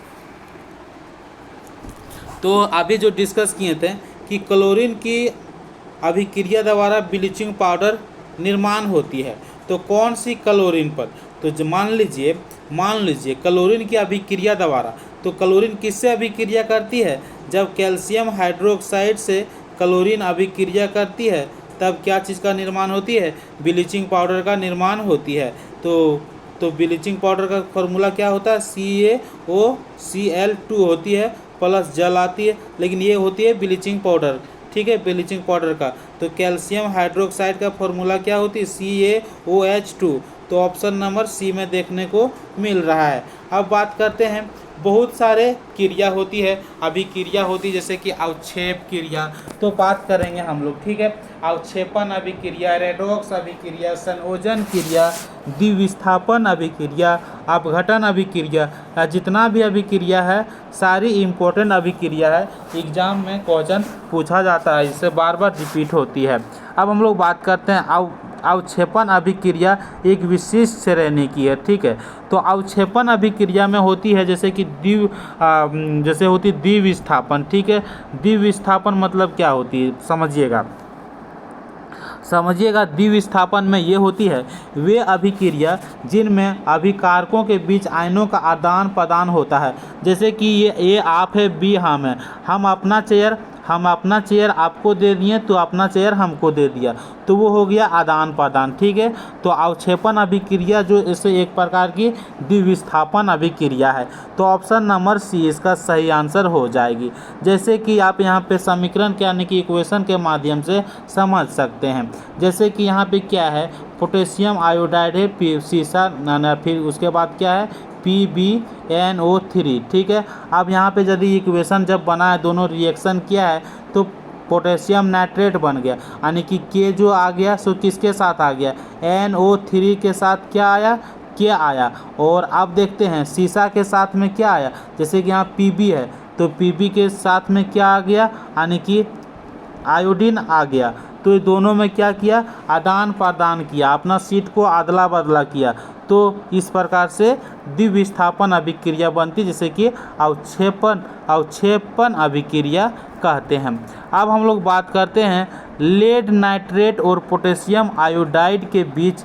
तो अभी जो डिस्कस किए थे कि क्लोरीन की अभिक्रिया द्वारा ब्लीचिंग पाउडर निर्माण होती है, तो कौन सी क्लोरीन पर, तो मान लीजिए क्लोरीन की अभिक्रिया द्वारा, तो क्लोरीन किससे अभिक्रिया करती है, जब कैल्शियम हाइड्रोक्साइड से क्लोरीन अभिक्रिया करती है तब क्या चीज़ का निर्माण होती है, ब्लीचिंग पाउडर का निर्माण होती है। तो ब्लीचिंग पाउडर का फॉर्मूला क्या होता है, CaOCl2 होती है, प्लस जल आती है, लेकिन ये होती है ब्लीचिंग पाउडर। ठीक है, ब्लीचिंग पाउडर का तो कैल्शियम हाइड्रोक्साइड का फॉर्मूला क्या होती है, CaOH2। तो ऑप्शन नंबर सी में देखने को मिल रहा है। अब बात करते हैं, बहुत सारे क्रिया होती है, अभिक्रिया होती है, जैसे कि अवक्षेप क्रिया, तो बात करेंगे हम लोग। ठीक है, अवक्षेपण अभिक्रिया, रेडॉक्स अभिक्रिया, संयोजन क्रिया, द्विविस्थापन अभिक्रिया, अपघटन अभिक्रिया, जितना भी अभिक्रिया है सारी इम्पोर्टेंट अभिक्रिया है, एग्जाम में क्वेश्चन पूछा जाता है, इससे बार बार रिपीट होती है। अब हम लोग बात करते हैं अवक्षेपण अभिक्रिया एक विशिष्ट श्रेणी की है, ठीक है। तो अवक्षेपण अभिक्रिया में होती है जैसे कि जैसे होती द्विविस्थापन, ठीक है। द्विविस्थापन मतलब क्या होती है समझिएगा। द्विविस्थापन में ये होती है वे अभिक्रिया जिनमें अभिकारकों के बीच आयनों का आदान प्रदान होता है। जैसे कि ये आप है, बी हम है, हम अपना चेयर आपको दे दिए तो अपना चेयर हमको दे दिया, तो वो हो गया आदान प्रदान, ठीक है। तो अवक्षेपण अभिक्रिया जो इसे एक प्रकार की द्विविस्थापन अभिक्रिया है। तो ऑप्शन नंबर सी इसका सही आंसर हो जाएगी। जैसे कि आप यहाँ पे समीकरण के यानी कि इक्वेशन के माध्यम से समझ सकते हैं। जैसे कि यहाँ पे क्या है, पोटेशियम आयोडाइड है, सीसा, फिर उसके बाद क्या है PbNO3, ठीक है। अब यहाँ पे यदि इक्वेशन जब बना है, दोनों रिएक्शन किया है तो पोटेशियम नाइट्रेट बन गया, यानी कि K जो आ गया सो किसके साथ आ गया, NO3 के साथ क्या आया, K आया। और अब देखते हैं सीसा के साथ में क्या आया, जैसे कि यहाँ Pb है तो Pb के साथ में क्या आ गया, यानी कि आयोडीन आ गया। तो ये दोनों में क्या किया, आदान प्रदान किया, अपना सीट को अदला बदला किया। तो इस प्रकार से द्विविस्थापन अभिक्रिया बनती, जिसे कि अवक्षेपण अभिक्रिया कहते हैं। अब हम लोग बात करते हैं लेड नाइट्रेट और पोटेशियम आयोडाइड के बीच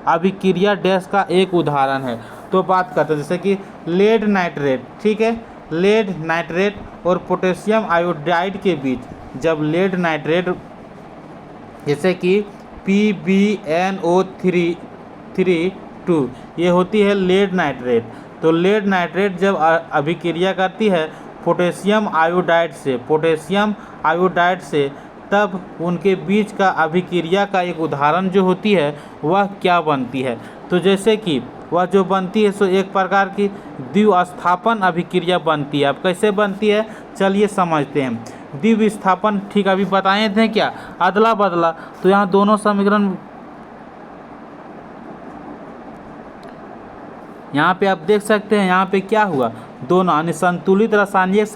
अभिक्रिया डैश का एक उदाहरण है। तो बात करते हैं जैसे कि लेड नाइट्रेट, ठीक है, लेड नाइट्रेट और पोटेशियम आयोडाइड के बीच जब लेड नाइट्रेट जैसे कि PbNO3 ये होती है लेड नाइट्रेट। तो लेड नाइट्रेट जब अभिक्रिया करती है पोटेशियम आयोडाइड से तब उनके बीच का अभिक्रिया का एक उदाहरण जो होती है वह क्या बनती है। तो जैसे कि वह जो बनती है सो एक प्रकार की द्विस्थापन अभिक्रिया बनती है। अब कैसे बनती है चलिए समझते हैं। द्विविस्थापन ठीक अभी बताए थे क्या, अदला बदला। तो यहाँ दोनों समीकरण यहाँ पे आप देख सकते हैं, यहाँ पे क्या हुआ, दोनों यानी संतुलित रासायनिक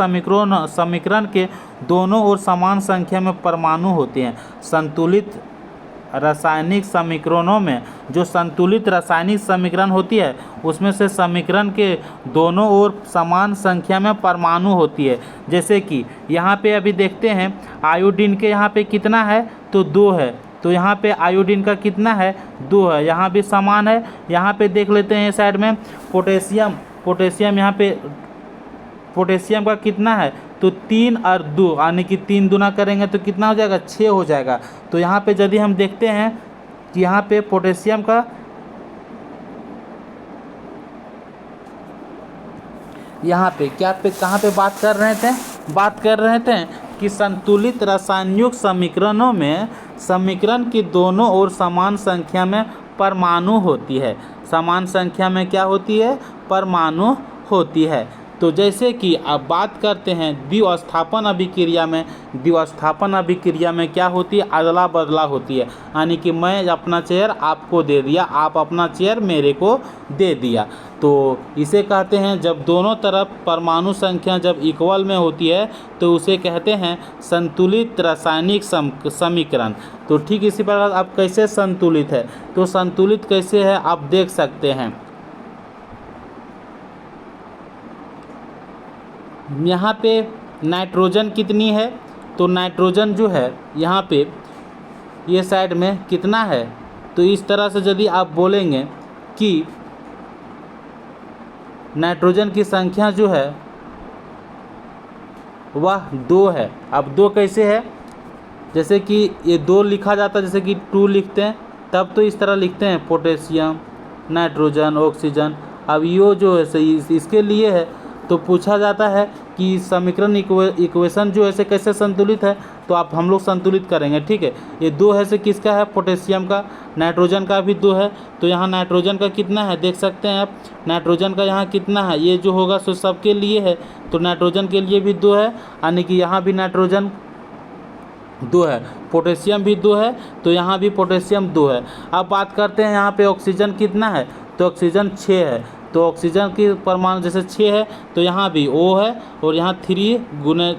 समीकरण के दोनों ओर समान संख्या में परमाणु होते हैं। संतुलित रासायनिक समीकरणों में जो संतुलित रासायनिक समीकरण होती है उसमें से समीकरण के दोनों ओर समान संख्या में परमाणु होती है। जैसे कि यहाँ पे अभी देखते हैं आयोडीन के यहाँ पे कितना है तो 2 है, तो यहाँ पे आयोडीन का कितना है 2 है, यहाँ भी समान है। यहाँ पे देख लेते हैं साइड में पोटेशियम यहाँ पे पोटेशियम का कितना है तो 3 और 2 यानी कि 3 दूना करेंगे तो कितना हो जाएगा 6 हो जाएगा। तो यहाँ पे यदि हम देखते हैं कि यहाँ पे पोटेशियम का यहाँ पे कहाँ पे बात कर रहे थे कि संतुलित रासायनिक समीकरणों में समीकरण की दोनों ओर समान संख्या में परमाणु होती है। समान संख्या में क्या होती है, परमाणु होती है। तो जैसे कि अब बात करते हैं द्विस्थापन अभिक्रिया में क्या होती है, अदला बदला होती है, यानी कि मैं अपना चेयर आपको दे दिया, आप अपना चेयर मेरे को दे दिया। तो इसे कहते हैं जब दोनों तरफ परमाणु संख्या जब इक्वल में होती है तो उसे कहते हैं संतुलित रासायनिक समीकरण। तो ठीक इसी प्रकार अब कैसे संतुलित है, तो संतुलित कैसे है आप देख सकते हैं। यहाँ पे नाइट्रोजन कितनी है, तो नाइट्रोजन जो है यहाँ पे ये साइड में कितना है, तो इस तरह से यदि आप बोलेंगे कि नाइट्रोजन की संख्या जो है वह 2 है। अब 2 कैसे है, जैसे कि ये 2 लिखा जाता है, जैसे कि 2 लिखते हैं तब तो इस तरह लिखते हैं पोटेशियम नाइट्रोजन ऑक्सीजन। अब ये जो है इसके लिए है तो पूछा जाता है कि समीकरण इक्वेशन जो है से कैसे संतुलित है, तो आप हम लोग संतुलित करेंगे, ठीक है। ये 2 है से किसका है, पोटेशियम का, नाइट्रोजन का भी 2 है। तो यहाँ नाइट्रोजन का कितना है देख सकते हैं आप, नाइट्रोजन का यहाँ कितना है, ये जो होगा सो सबके लिए है, तो नाइट्रोजन के लिए भी 2 है, यानी कि यहाँ भी नाइट्रोजन 2 है, पोटेशियम भी 2 है, तो यहाँ भी पोटेशियम 2 है। अब बात करते हैं यहाँ पे ऑक्सीजन कितना है, तो ऑक्सीजन 6 है। तो ऑक्सीजन की परमाणु जैसे 6 है तो यहाँ भी O है और यहाँ 3 गुने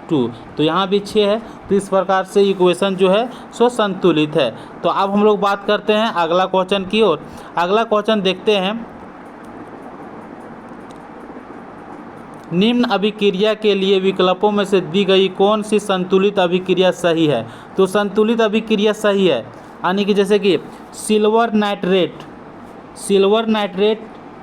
2। तो यहाँ भी 6 है। तो इस प्रकार से इक्वेशन जो है सो संतुलित है। तो अब हम लोग बात करते हैं अगला क्वेश्चन की ओर। अगला क्वेश्चन देखते हैं, निम्न अभिक्रिया के लिए विकल्पों में से दी गई कौन सी संतुलित अभिक्रिया सही है। तो संतुलित अभिक्रिया सही है, यानी कि जैसे कि सिल्वर नाइट्रेट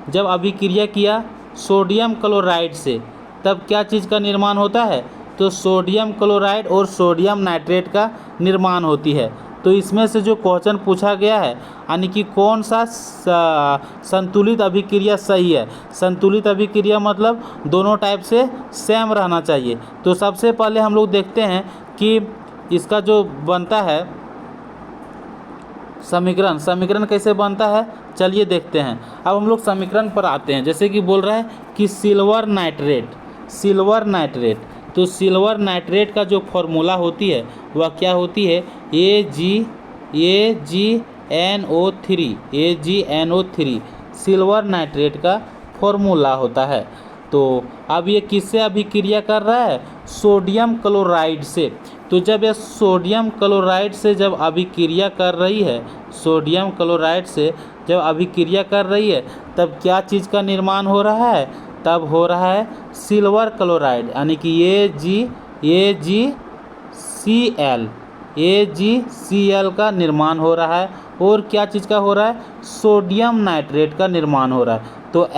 जब अभिक्रिया किया सोडियम क्लोराइड से, तब क्या चीज़ का निर्माण होता है। तो सोडियम क्लोराइड और सोडियम नाइट्रेट का निर्माण होती है। तो इसमें से जो क्वेश्चन पूछा गया है, यानी कि कौन सा संतुलित अभिक्रिया सही है। संतुलित अभिक्रिया मतलब दोनों टाइप से सेम रहना चाहिए। तो सबसे पहले हम लोग देखते हैं कि इसका जो बनता है समीकरण कैसे बनता है, चलिए देखते हैं। अब हम लोग समीकरण पर आते हैं। जैसे कि बोल रहा है कि सिल्वर नाइट्रेट, तो सिल्वर नाइट्रेट का जो फॉर्मूला होती है वह क्या होती है, AgNO3 सिल्वर नाइट्रेट का फॉर्मूला होता है। तो अब ये किससे अभिक्रिया कर रहा है, सोडियम क्लोराइड से। तो जब यह सोडियम क्लोराइड से जब अभिक्रिया कर रही है, तब क्या चीज़ का निर्माण हो रहा है, तब हो रहा है सिल्वर क्लोराइड, यानी कि AgCl का निर्माण हो रहा है। और क्या चीज़ का हो रहा है, सोडियम नाइट्रेट का निर्माण हो रहा है। तो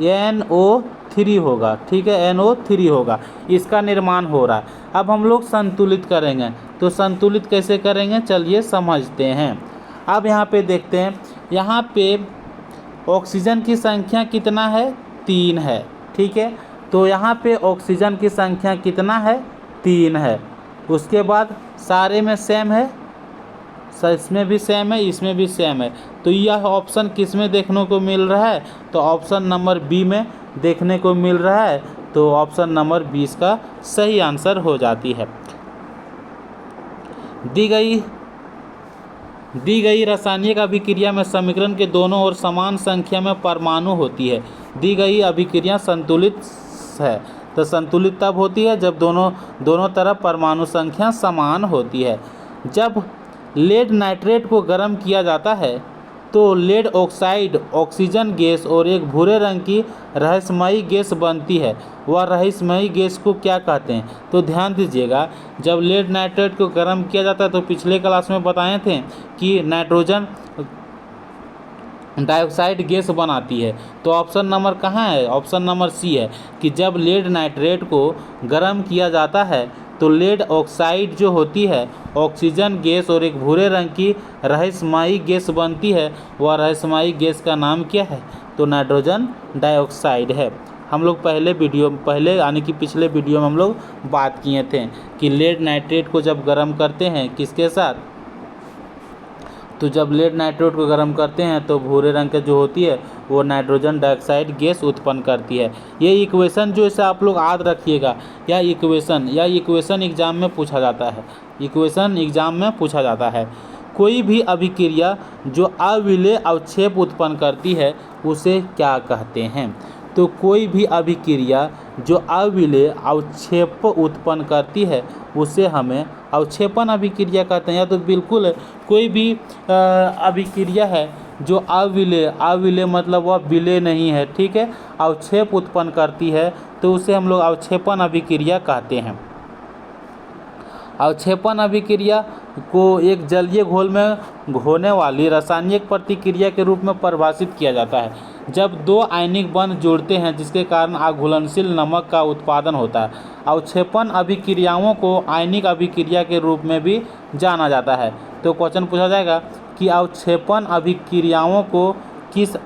NO3 होगा, ठीक है, NO3 होगा, इसका निर्माण हो रहा है। अब हम लोग संतुलित करेंगे। तो संतुलित कैसे करेंगे, चलिए समझते हैं। अब यहाँ पे देखते हैं, यहाँ पे ऑक्सीजन की संख्या कितना है, 3 है, ठीक है। तो यहाँ पे ऑक्सीजन की संख्या कितना है, 3 है। उसके बाद सारे में सेम है, इसमें भी सेम है, इसमें भी सेम है। तो यह ऑप्शन किस में देखने को मिल रहा है, तो ऑप्शन नंबर बी में देखने को मिल रहा है। तो ऑप्शन नंबर 20 का सही आंसर हो जाती है। दी गई रासायनिक अभिक्रिया में समीकरण के दोनों ओर समान संख्या में परमाणु होती है। दी गई अभिक्रिया संतुलित है। तो संतुलित तब होती है जब दोनों तरफ परमाणु संख्या समान होती है। जब लेड नाइट्रेट को गर्म किया जाता है तो लेड ऑक्साइड ऑक्सीजन गैस और एक भूरे रंग की रहस्यमयी गैस बनती है। वह रहस्यमयी गैस को क्या कहते हैं। तो ध्यान दीजिएगा, जब लेड नाइट्रेट को गर्म किया जाता है तो पिछले क्लास में बताए थे कि नाइट्रोजन डाइऑक्साइड गैस बनाती है। तो ऑप्शन नंबर कहाँ है, ऑप्शन नंबर सी है कि जब लेड नाइट्रेट को गर्म किया जाता है तो लेड ऑक्साइड जो होती है ऑक्सीजन गैस और एक भूरे रंग की रहस्यमयी गैस बनती है। वह रहस्यमयी गैस का नाम क्या है, तो नाइट्रोजन डाइऑक्साइड है। हम लोग पहले यानी कि पिछले वीडियो में हम लोग बात किए थे कि लेड नाइट्रेट को जब गर्म करते हैं किसके साथ, तो जब लेड नाइट्रेट को गर्म करते हैं तो भूरे रंग की जो होती है वो नाइट्रोजन डाइऑक्साइड गैस उत्पन्न करती है। ये इक्वेशन जो इसे आप लोग याद रखिएगा, या इक्वेशन एग्जाम में पूछा जाता है। कोई भी अभिक्रिया जो अविलेय अवक्षेप उत्पन्न करती है उसे क्या कहते हैं। तो कोई भी अभिक्रिया जो अविलेय अवक्षेप उत्पन्न करती है उसे हमें अवक्षेपण अभिक्रिया कहते हैं। या तो बिल्कुल कोई भी अभिक्रिया है जो अविलेय मतलब वह विलेय नहीं है, ठीक है, अवक्षेप उत्पन्न करती है तो उसे हम लोग अवक्षेपण अभिक्रिया कहते हैं। अवक्षेपण अभिक्रिया को एक जलीय घोल में होने वाली रासायनिक प्रतिक्रिया के रूप में परिभाषित किया जाता है। जब दो आयनिक बंध जुड़ते हैं जिसके कारण अघुलनशील नमक का उत्पादन होता है। अवक्षेपण अभिक्रियाओं को आयनिक अभिक्रिया के रूप में भी जाना जाता है। तो क्वेश्चन पूछा जाएगा कि अवक्षेपण अभिक्रियाओं को किस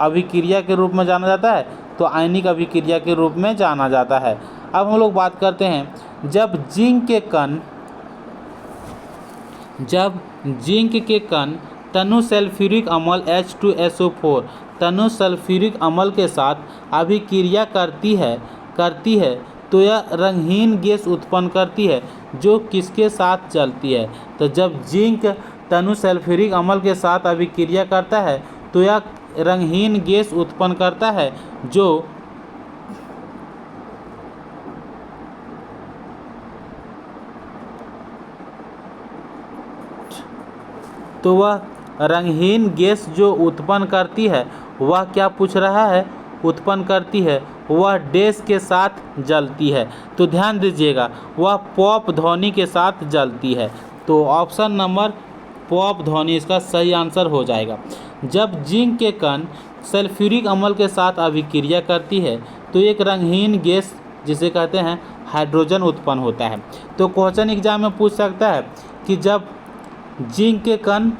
अभिक्रिया के रूप में जाना जाता है, तो आयनिक अभिक्रिया के रूप में जाना जाता है। अब हम लोग बात करते हैं, जब जिंक के कण तनु सल्फ्यूरिक अम्ल H2SO4 तनु सल्फ्यूरिक अम्ल के साथ अभिक्रिया करती है तो यह रंगहीन गैस उत्पन्न करती है जो किसके साथ चलती है। तो जब जिंक तनु सल्फ्यूरिक अम्ल के साथ अभिक्रिया करता है तो यह रंगहीन गैस उत्पन्न करता है जो तो वह रंगहीन गैस जो उत्पन्न करती है वह क्या पूछ रहा है, उत्पन्न करती है, वह डैश के साथ जलती है। तो ध्यान दीजिएगा, वह पॉप ध्वनि के साथ जलती है। तो ऑप्शन नंबर पॉप ध्वनि इसका सही आंसर हो जाएगा। जब जिंक के कण सल्फ्यूरिक अम्ल के साथ अभिक्रिया करती है तो एक रंगहीन गैस जिसे कहते हैं हाइड्रोजन उत्पन्न होता है। तो क्वेश्चन एग्जाम में पूछ सकता है कि जब जिंक के कण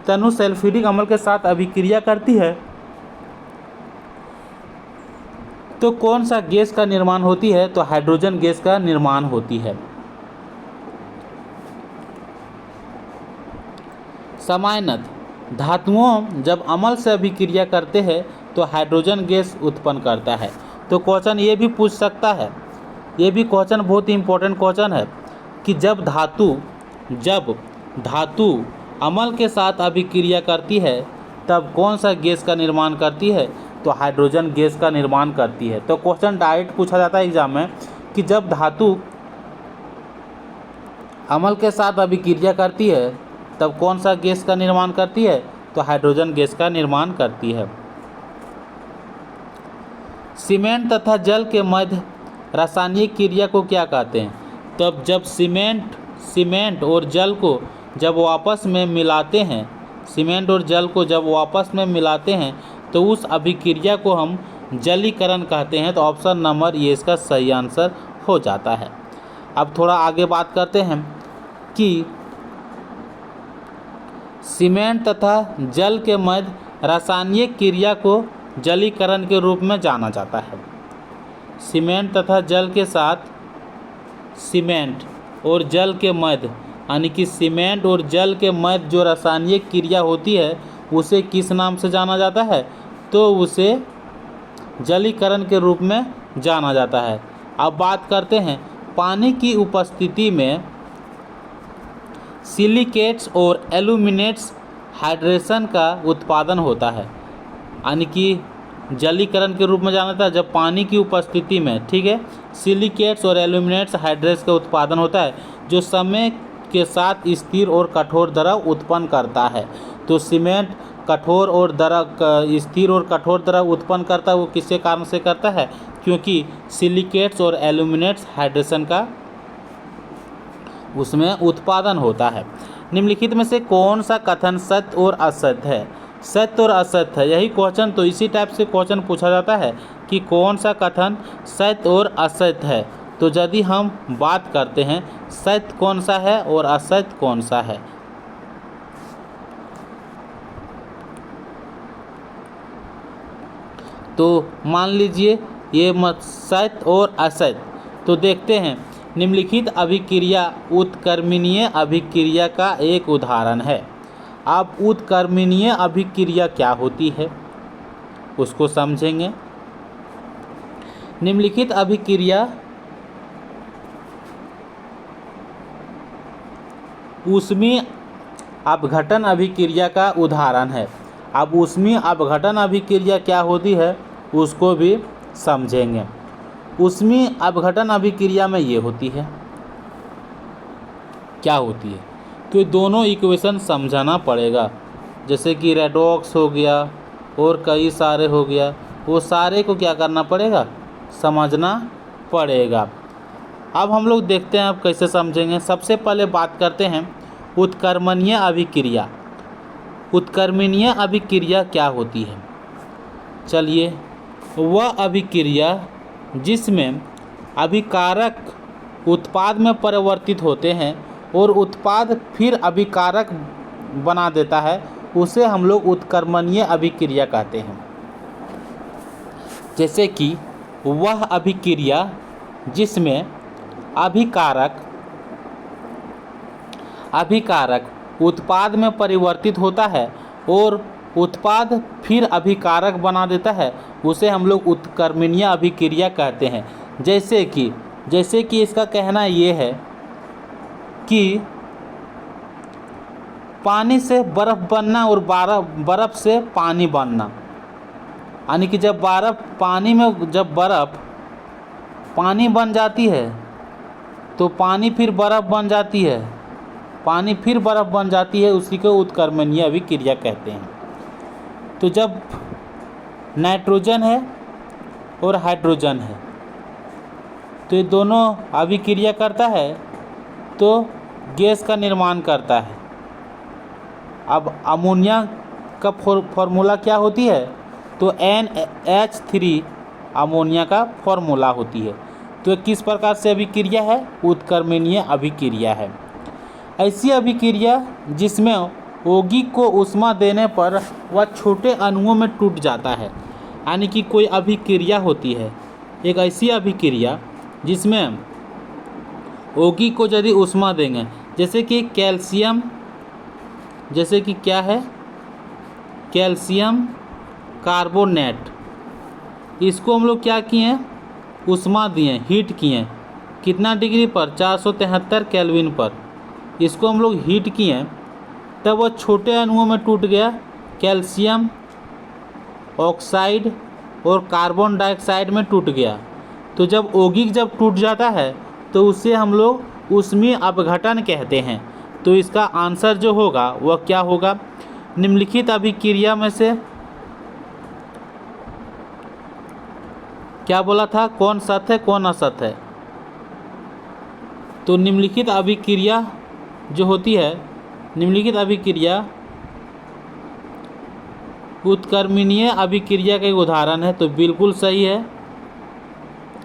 तनु सल्फ्यूरिक अम्ल के साथ अभिक्रिया करती है तो कौन सा गैस का निर्माण होती है, तो हाइड्रोजन गैस का निर्माण होती है। सामान्यतः धातुओं जब अम्ल से अभिक्रिया करते हैं तो हाइड्रोजन गैस उत्पन्न करता है। तो क्वेश्चन ये भी पूछ सकता है, ये भी क्वेश्चन बहुत ही इंपॉर्टेंट क्वेश्चन है कि जब धातु अम्ल के साथ अभिक्रिया करती है तब कौन सा गैस का निर्माण करती है, तो हाइड्रोजन गैस का निर्माण करती है। तो क्वेश्चन डायरेक्ट पूछा जाता है एग्जाम में कि जब धातु अम्ल के साथ अभिक्रिया करती है तब कौन सा गैस का निर्माण करती है, तो हाइड्रोजन गैस का निर्माण करती है। सीमेंट तथा जल के मध्य रासायनिक क्रिया को क्या कहते हैं, तब जब सीमेंट और जल को जब आपस में मिलाते हैं, सीमेंट और जल को जब आपस में मिलाते हैं तो उस अभिक्रिया को हम जलीकरण कहते हैं। तो ऑप्शन नंबर ये इसका सही आंसर हो जाता है। अब थोड़ा आगे बात करते हैं कि सीमेंट तथा जल के मध्य रासायनिक क्रिया को जलीकरण के रूप में जाना जाता है। सीमेंट तथा जल के साथ सीमेंट और जल के मध्य यानी कि सीमेंट और जल के मध्य जो रासायनिक क्रिया होती है उसे किस नाम से जाना जाता है, तो उसे जलीकरण के रूप में जाना जाता है। अब बात करते हैं पानी की उपस्थिति में सिलिकेट्स और एल्यूमिनेट्स हाइड्रेशन का उत्पादन होता है, यानी कि जलीकरण के रूप में जाना जाता है जब पानी की उपस्थिति में, ठीक है, सिलिकेट्स और एल्यूमिनेट्स हाइड्रेट्स का उत्पादन होता है जो समय के साथ स्थिर और कठोर द्रव उत्पन्न करता है। तो सीमेंट कठोर और स्थिर और कठोर द्रव उत्पन्न करता है, वो किसके कारण से करता है, क्योंकि सिलिकेट्स और एल्यूमिनेट्स हाइड्रेशन का उसमें उत्पादन होता है। निम्नलिखित में से कौन सा कथन सत्य और असत्य है, सत्य और असत्य है, यही क्वेश्चन, तो इसी टाइप से क्वेश्चन पूछा जाता है कि कौन सा कथन सत्य और असत्य है। तो यदि हम बात करते हैं सत्य कौन सा है और असत्य कौन सा है, तो मान लीजिए ये मत सत्य और असत्य। तो देखते हैं, निम्नलिखित अभिक्रिया उत्क्रमणीय अभिक्रिया का एक उदाहरण है। अब उत्क्रमणीय अभिक्रिया क्या होती है उसको समझेंगे। निम्नलिखित अभिक्रिया ऊष्मीय अपघटन अभिक्रिया का उदाहरण है। अब ऊष्मीय अपघटन अभिक्रिया क्या होती है उसको भी समझेंगे। ऊष्मीय अपघटन अभिक्रिया में ये होती है, क्या होती है, तो दोनों इक्वेशन समझाना पड़ेगा, जैसे कि रेडॉक्स हो गया और कई सारे हो गया, वो सारे को क्या करना पड़ेगा, समझना पड़ेगा। अब हम लोग देखते हैं अब कैसे समझेंगे। सबसे पहले बात करते हैं उत्क्रमणीय अभिक्रिया। उत्क्रमणीय अभिक्रिया क्या होती है, चलिए, वह अभिक्रिया जिसमें अभिकारक उत्पाद में परिवर्तित होते हैं और उत्पाद फिर अभिकारक बना देता है उसे हम लोग उत्क्रमणीय अभिक्रिया कहते हैं। जैसे कि वह अभिक्रिया जिसमें अभिकारक उत्पाद में परिवर्तित होता है और उत्पाद फिर अभिकारक बना देता है उसे हम लोग उत्क्रमणीय अभिक्रिया कहते हैं। जैसे कि इसका कहना ये है कि पानी से बर्फ़ बनना और बर्फ़ से पानी बनना, यानी कि जब पानी में जब बर्फ़ पानी बन जाती है तो पानी फिर बर्फ़ बन जाती है, पानी फिर बर्फ़ बन जाती है, उसी को उत्क्रमणीय अभिक्रिया कहते हैं। तो जब नाइट्रोजन है और हाइड्रोजन है तो ये दोनों अभिक्रिया करता है तो गैस का निर्माण करता है। अब अमोनिया का फॉर्मूला क्या होती है, तो NH3 अमोनिया का फॉर्मूला होती है। तो ये किस प्रकार से अभिक्रिया है, उत्क्रमणीय अभिक्रिया है। ऐसी अभिक्रिया जिसमें यौगिक को ऊष्मा देने पर वह छोटे अणुओं में टूट जाता है, यानी कि कोई अभिक्रिया होती है, एक ऐसी अभिक्रिया जिसमें यौगिक को यदि ऊष्मा देंगे, जैसे कि कैल्शियम, जैसे कि क्या है, कैल्शियम कार्बोनेट, इसको हम लोग क्या किए हैं, ऊष्मा दिए, हीट किए। कितना डिग्री पर, 473 केल्विन पर इसको हम लोग हीट किए, तब वह छोटे अणुओं में टूट गया। कैल्शियम ऑक्साइड और कार्बन डाइऑक्साइड में टूट गया। तो जब यौगिक जब टूट जाता है तो उसे हम लोग ऊष्मीय अपघटन कहते हैं। तो इसका आंसर जो होगा वह क्या होगा, निम्नलिखित अभिक्रिया में से क्या बोला था, कौन सत्य है कौन असत्य है। तो निम्नलिखित अभिक्रिया जो होती है, निम्नलिखित अभिक्रिया उत्क्रमणीय अभिक्रिया का एक उदाहरण है, तो बिल्कुल सही है।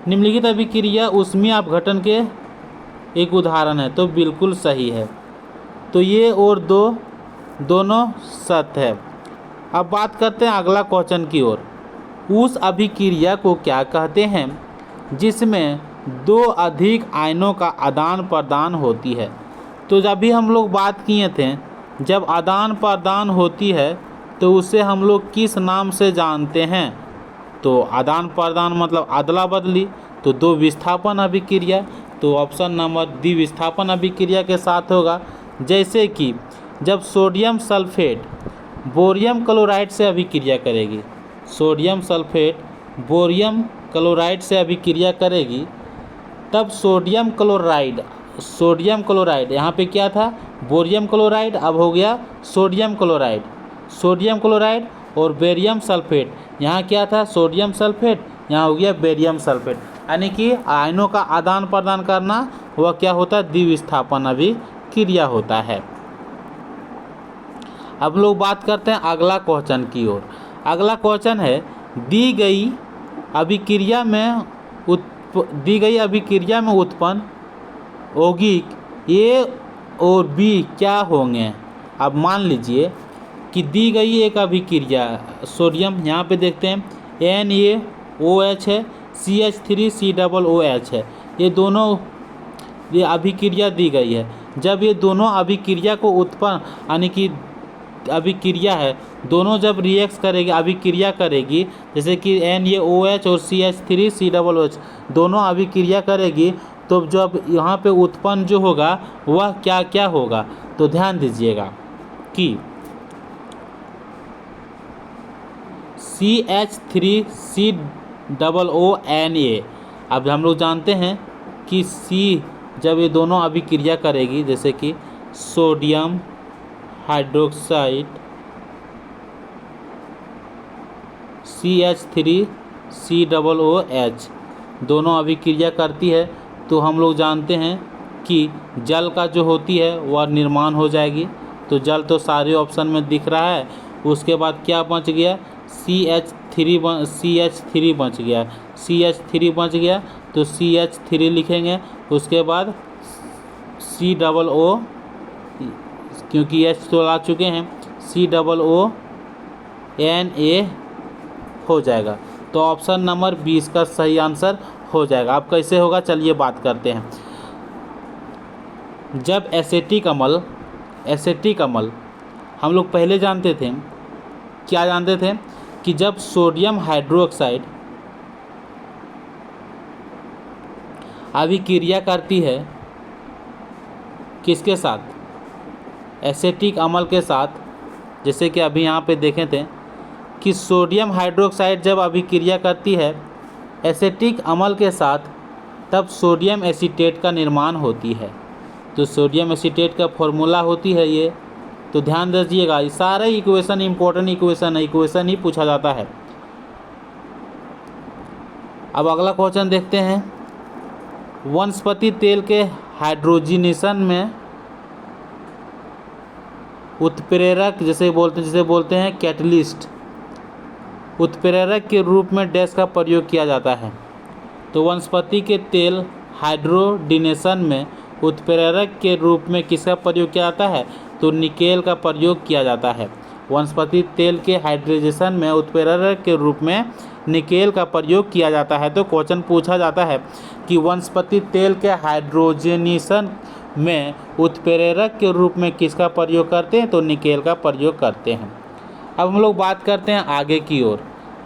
निम्नलिखित अभिक्रिया ऊष्मीय अपघटन के एक उदाहरण है, तो बिल्कुल सही है। तो ये और दोनों सत्य है। अब बात करते हैं अगला क्वेश्चन की ओर। उस अभिक्रिया को क्या कहते हैं जिसमें दो अधिक आयनों का आदान प्रदान होती है। तो जब भी हम लोग बात किए थे, जब आदान प्रदान होती है तो उसे हम लोग किस नाम से जानते हैं, तो आदान प्रदान मतलब अदला बदली, तो दो विस्थापन अभिक्रिया, तो ऑप्शन नंबर डी विस्थापन अभिक्रिया के साथ होगा। जैसे कि जब सोडियम सल्फेट बोरियम क्लोराइड से अभिक्रिया करेगी, सोडियम सल्फेट बोरियम क्लोराइड से अभिक्रिया करेगी, तब सोडियम क्लोराइड यहाँ पे क्या था, बोरियम क्लोराइड, अब हो गया सोडियम क्लोराइड और बेरियम सल्फेट, यहाँ क्या था, सोडियम सल्फेट, यहाँ हो गया बेरियम सल्फेट। यानी कि आयनों का आदान प्रदान करना वह क्या होता है, द्विविस्थापन अभिक्रिया होता है। अब लोग बात करते हैं अगला क्वेश्चन की ओर। अगला क्वेश्चन है, दी गई अभिक्रिया में उत्पन्न यौगिक ए और बी क्या होंगे। अब मान लीजिए कि दी गई एक अभिक्रिया सोडियम, यहाँ पे देखते हैं NaOH है, CH3COOH है, ये दोनों ये अभिक्रिया दी गई है। जब ये दोनों अभिक्रिया को उत्पन्न, यानी कि अभिक्रिया है, दोनों जब रिएक्ट करेगी, अभिक्रिया करेगी, जैसे कि NaOH और CH3COOH दोनों अभिक्रिया करेगी, तो जब यहाँ पे उत्पन्न जो होगा वह क्या क्या होगा। तो ध्यान दीजिएगा कि CH3COONA, अब हम लोग जानते हैं कि C जब ये दोनों अभिक्रिया करेगी, जैसे कि सोडियम हाइड्रोक्साइड CH3COOH दोनों अभिक्रिया करती है, तो हम लोग जानते हैं कि जल का जो होती है वह निर्माण हो जाएगी। तो जल तो सारे ऑप्शन में दिख रहा है। उसके बाद क्या बच गया, CH3 बच गया, तो CH3 लिखेंगे। उसके बाद COO, क्योंकि H तो ला चुके हैं, COONA हो जाएगा। तो ऑप्शन नंबर 20 का सही आंसर हो जाएगा। अब कैसे होगा, चलिए बात करते हैं। जब एसिटिक अम्ल हम लोग पहले जानते थे, क्या जानते थे कि जब सोडियम हाइड्रोक्साइड अभिक्रिया करती है किसके साथ, एसिटिक अम्ल के साथ, जैसे कि अभी यहाँ पे देखे थे कि सोडियम हाइड्रोक्साइड जब अभिक्रिया करती है एसिटिक अम्ल के साथ, तब सोडियम एसीटेट का निर्माण होती है। तो सोडियम एसीटेट का फॉर्मूला होती है ये। तो ध्यान दीजिएगा, ये सारे इक्वेशन इंपॉर्टेंट इक्वेशन है, इक्वेशन ही पूछा जाता है। अब अगला क्वेश्चन देखते हैं। वनस्पति तेल के हाइड्रोजनेशन में उत्प्रेरक जिसे बोलते हैं कैटलिस्ट, उत्प्रेरक के रूप में डैश का प्रयोग किया जाता है। तो वनस्पति के तेल हाइड्रोजनेशन में उत्प्रेरक के रूप में किसका प्रयोग किया जाता है? तो निकेल का प्रयोग किया जाता है। वनस्पति तेल के हाइड्रोजनेशन में उत्प्रेरक के रूप में निकेल का प्रयोग किया जाता है। तो क्वेश्चन पूछा जाता है कि वनस्पति तेल के हाइड्रोजनेशन में उत्प्रेरक के रूप में किसका प्रयोग करते हैं? तो निकेल का प्रयोग करते हैं। अब हम लोग बात करते हैं आगे की ओर।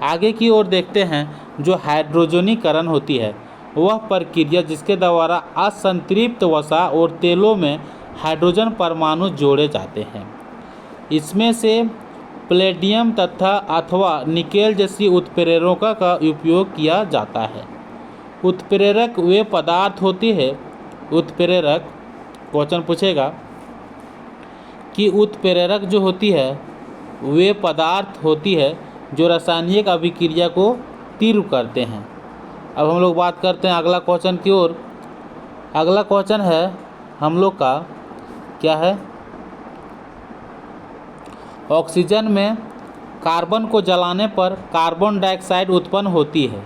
आगे की ओर देखते हैं, जो हाइड्रोजनीकरण होती है वह प्रक्रिया जिसके द्वारा असंतृप्त वसा और तेलों में हाइड्रोजन परमाणु जोड़े जाते हैं। इसमें से प्लेटिनम अथवा निकेल जैसी उत्प्रेरकों का उपयोग किया जाता है। उत्प्रेरक वे पदार्थ होती है, उत्प्रेरक क्वेश्चन पूछेगा कि उत्प्रेरक जो होती है वे पदार्थ होती है जो रासायनिक अभिक्रिया को तीव्र करते हैं। अब हम लोग बात करते हैं अगला क्वेश्चन की ओर। अगला क्वेश्चन है हम लोग का क्या है? ऑक्सीजन में कार्बन को जलाने पर कार्बन डाइऑक्साइड उत्पन्न होती है।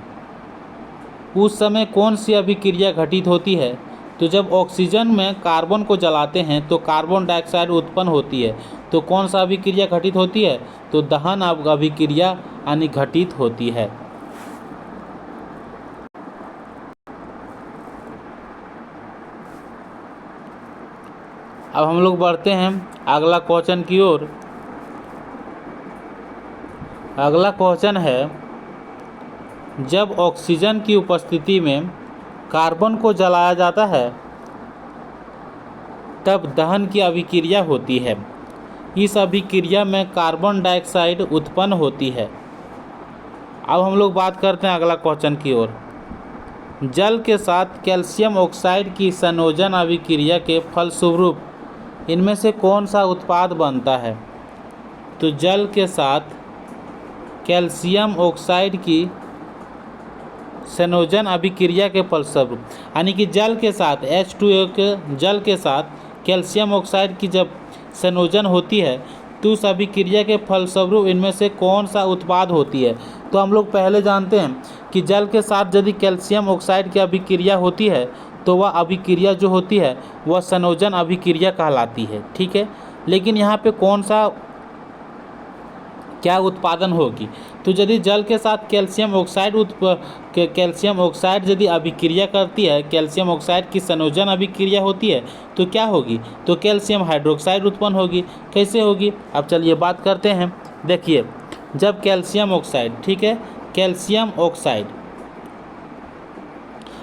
उस समय कौन सी अभिक्रिया घटित होती है? तो जब ऑक्सीजन में कार्बन को जलाते हैं तो कार्बन डाइऑक्साइड उत्पन्न होती है। तो कौन सा अभिक्रिया घटित होती है? तो दहन अभिक्रिया यानी घटित होती है। अब हम लोग बढ़ते हैं अगला क्वेश्चन की ओर। अगला क्वेश्चन है, जब ऑक्सीजन की उपस्थिति में कार्बन को जलाया जाता है तब दहन की अभिक्रिया होती है। इस अभिक्रिया में कार्बन डाइऑक्साइड उत्पन्न होती है। अब हम लोग बात करते हैं अगला क्वेश्चन की ओर। जल के साथ कैल्शियम ऑक्साइड की संयोजन अभिक्रिया के फलस्वरूप इनमें से कौन सा उत्पाद बनता है? तो जल के साथ कैल्शियम ऑक्साइड की संयोजन अभिक्रिया के फलस्वरूप, यानी कि जल के साथ H2O के जल के साथ कैल्शियम ऑक्साइड की जब संयोजन होती है तो उस अभिक्रिया के फलस्वरूप इनमें से कौन सा उत्पाद होती है? तो हम लोग पहले जानते हैं कि जल के साथ यदि कैल्शियम ऑक्साइड की अभिक्रिया होती है तो वह अभिक्रिया जो होती है वह संयोजन अभिक्रिया कहलाती है। ठीक है, लेकिन यहाँ पे कौन सा क्या उत्पादन होगी? तो यदि जल के साथ कैल्शियम ऑक्साइड यदि अभिक्रिया करती है, कैल्शियम ऑक्साइड की संयोजन अभिक्रिया होती है तो क्या होगी? तो कैल्शियम हाइड्रोक्साइड उत्पन्न होगी। कैसे होगी? अब चलिए बात करते हैं। देखिए, जब कैल्शियम ऑक्साइड, ठीक है, कैल्शियम ऑक्साइड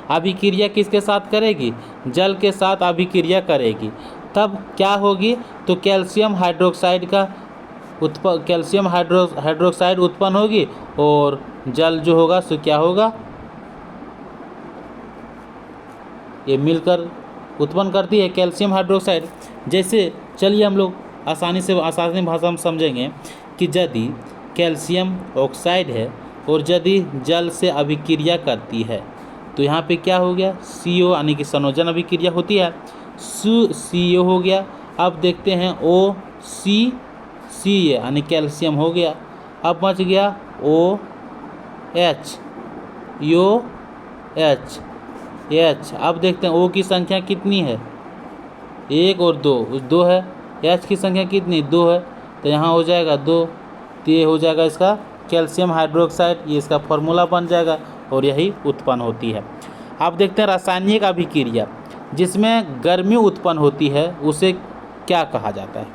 अभिक्रिया किसके साथ करेगी? जल के साथ अभिक्रिया करेगी, तब क्या होगी? तो कैल्शियम हाइड्रोक्साइड उत्पन्न होगी और जल जो होगा सो क्या होगा? ये मिलकर उत्पन्न करती है कैल्शियम हाइड्रोक्साइड। जैसे चलिए हम लोग आसानी भाषा में समझेंगे कि यदि कैल्शियम ऑक्साइड है और यदि जल से अभिक्रिया करती है तो यहाँ पे क्या हो गया? CO यानी कि संयोजन अभिक्रिया होती है, CO हो गया। अब देखते हैं OC यानी कैल्शियम हो गया। अब बच गया OH, H। अब देखते हैं O की संख्या कितनी है? 1 और 2 है। H की संख्या कितनी? 2 है, तो यहाँ हो जाएगा 2। तो ये हो जाएगा इसका कैल्शियम हाइड्रोक्साइड, ये इसका फॉर्मूला बन जाएगा और यही उत्पन्न होती है। अब देखते हैं रासायनिक अभिक्रिया जिसमें गर्मी उत्पन्न होती है उसे क्या कहा जाता है?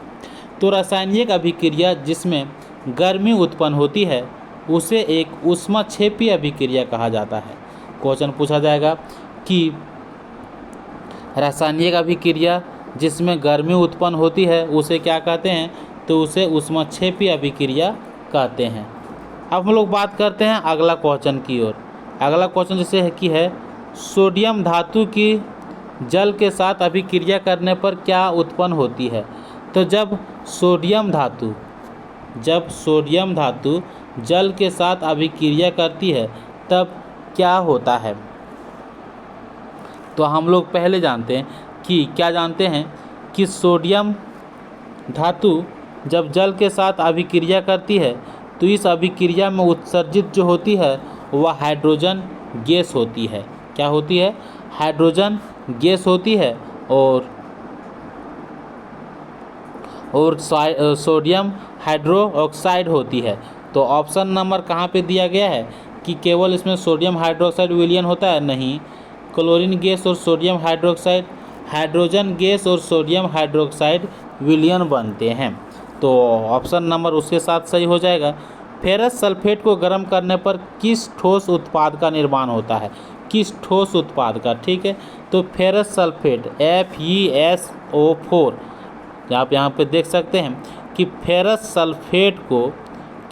तो रासायनिक अभिक्रिया जिसमें गर्मी उत्पन्न होती है उसे एक ऊष्माक्षेपी अभिक्रिया कहा जाता है। क्वेश्चन पूछा जाएगा कि रासायनिक अभिक्रिया जिसमें गर्मी उत्पन्न होती है उसे क्या कहते हैं? तो उसे ऊष्माक्षेपी अभिक्रिया कहते हैं। अब हम लोग बात करते हैं अगला क्वेश्चन की ओर। अगला क्वेश्चन जैसे है कि है सोडियम धातु की जल के साथ अभिक्रिया करने पर क्या उत्पन्न होती है? तो जब सोडियम धातु जल के साथ अभिक्रिया करती है तब क्या होता है? तो हम लोग पहले जानते हैं कि क्या जानते हैं कि सोडियम धातु जब जल के साथ अभिक्रिया करती है तो इस अभिक्रिया में उत्सर्जित जो होती है वह हाइड्रोजन गैस होती है। क्या होती है? हाइड्रोजन गैस होती है और सोडियम हाइड्रोक्साइड होती है। तो ऑप्शन नंबर कहाँ पे दिया गया है कि केवल इसमें सोडियम हाइड्रोक्साइड विलयन होता है? नहीं, क्लोरीन गैस और सोडियम हाइड्रोक्साइड, हाइड्रोजन गैस और सोडियम हाइड्रोक्साइड विलयन बनते हैं। तो ऑप्शन नंबर उसके साथ सही हो जाएगा। फेरस सल्फेट को गर्म करने पर किस ठोस उत्पाद का निर्माण होता है? किस ठोस उत्पाद का? ठीक है, तो फेरस सल्फेट FeSO4, आप यहाँ पे देख सकते हैं कि फेरस सल्फेट को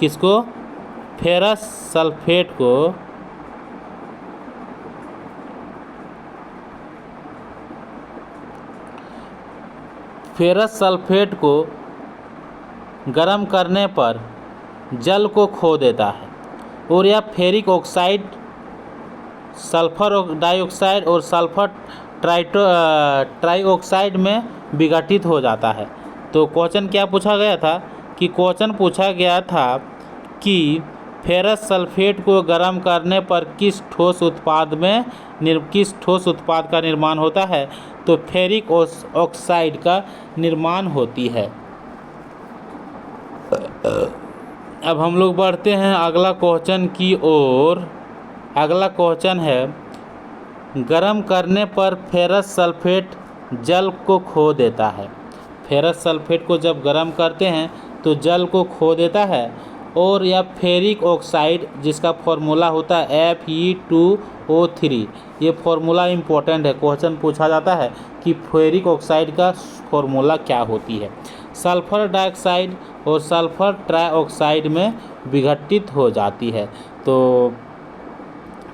किसको? फेरस सल्फेट को गर्म करने पर जल को खो देता है और यह फेरिक ऑक्साइड, सल्फर डाइऑक्साइड और सल्फर ट्राइऑक्साइड में विघटित हो जाता है। तो क्वेश्चन क्या पूछा गया था कि क्वेश्चन पूछा गया था कि फेरस सल्फेट को गर्म करने पर किस ठोस उत्पाद का निर्माण होता है? तो फेरिक ऑक्साइड का निर्माण होती है। अब हम लोग बढ़ते हैं अगला क्वेश्चन की ओर। अगला क्वेश्चन है, गर्म करने पर फेरस सल्फेट जल को खो देता है। फेरस सल्फेट को जब गर्म करते हैं तो जल को खो देता है और यह फेरिक ऑक्साइड जिसका फॉर्मूला होता है Fe2O3, ये फॉर्मूला इम्पोर्टेंट है, क्वेश्चन पूछा जाता है कि फेरिक ऑक्साइड का फॉर्मूला क्या होती है? सल्फर डाइऑक्साइड और सल्फर ट्राइऑक्साइड में विघटित हो जाती है। तो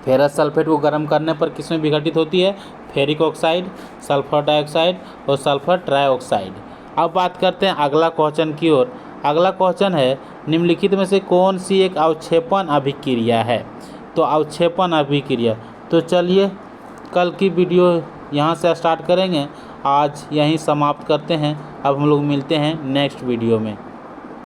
फेरस सल्फेट को गर्म करने पर किस में विघटित होती है? फेरिक ऑक्साइड, सल्फर डाइऑक्साइड और सल्फर ट्राइऑक्साइड। अब बात करते हैं अगला क्वेश्चन की ओर। अगला क्वेश्चन है, निम्नलिखित में से कौन सी एक अवक्षेपण अभिक्रिया है? तो अवक्षेपण अभिक्रिया, तो चलिए कल की वीडियो यहाँ से स्टार्ट करेंगे, आज यहीं समाप्त करते हैं। अब हम लोग मिलते हैं नेक्स्ट वीडियो में।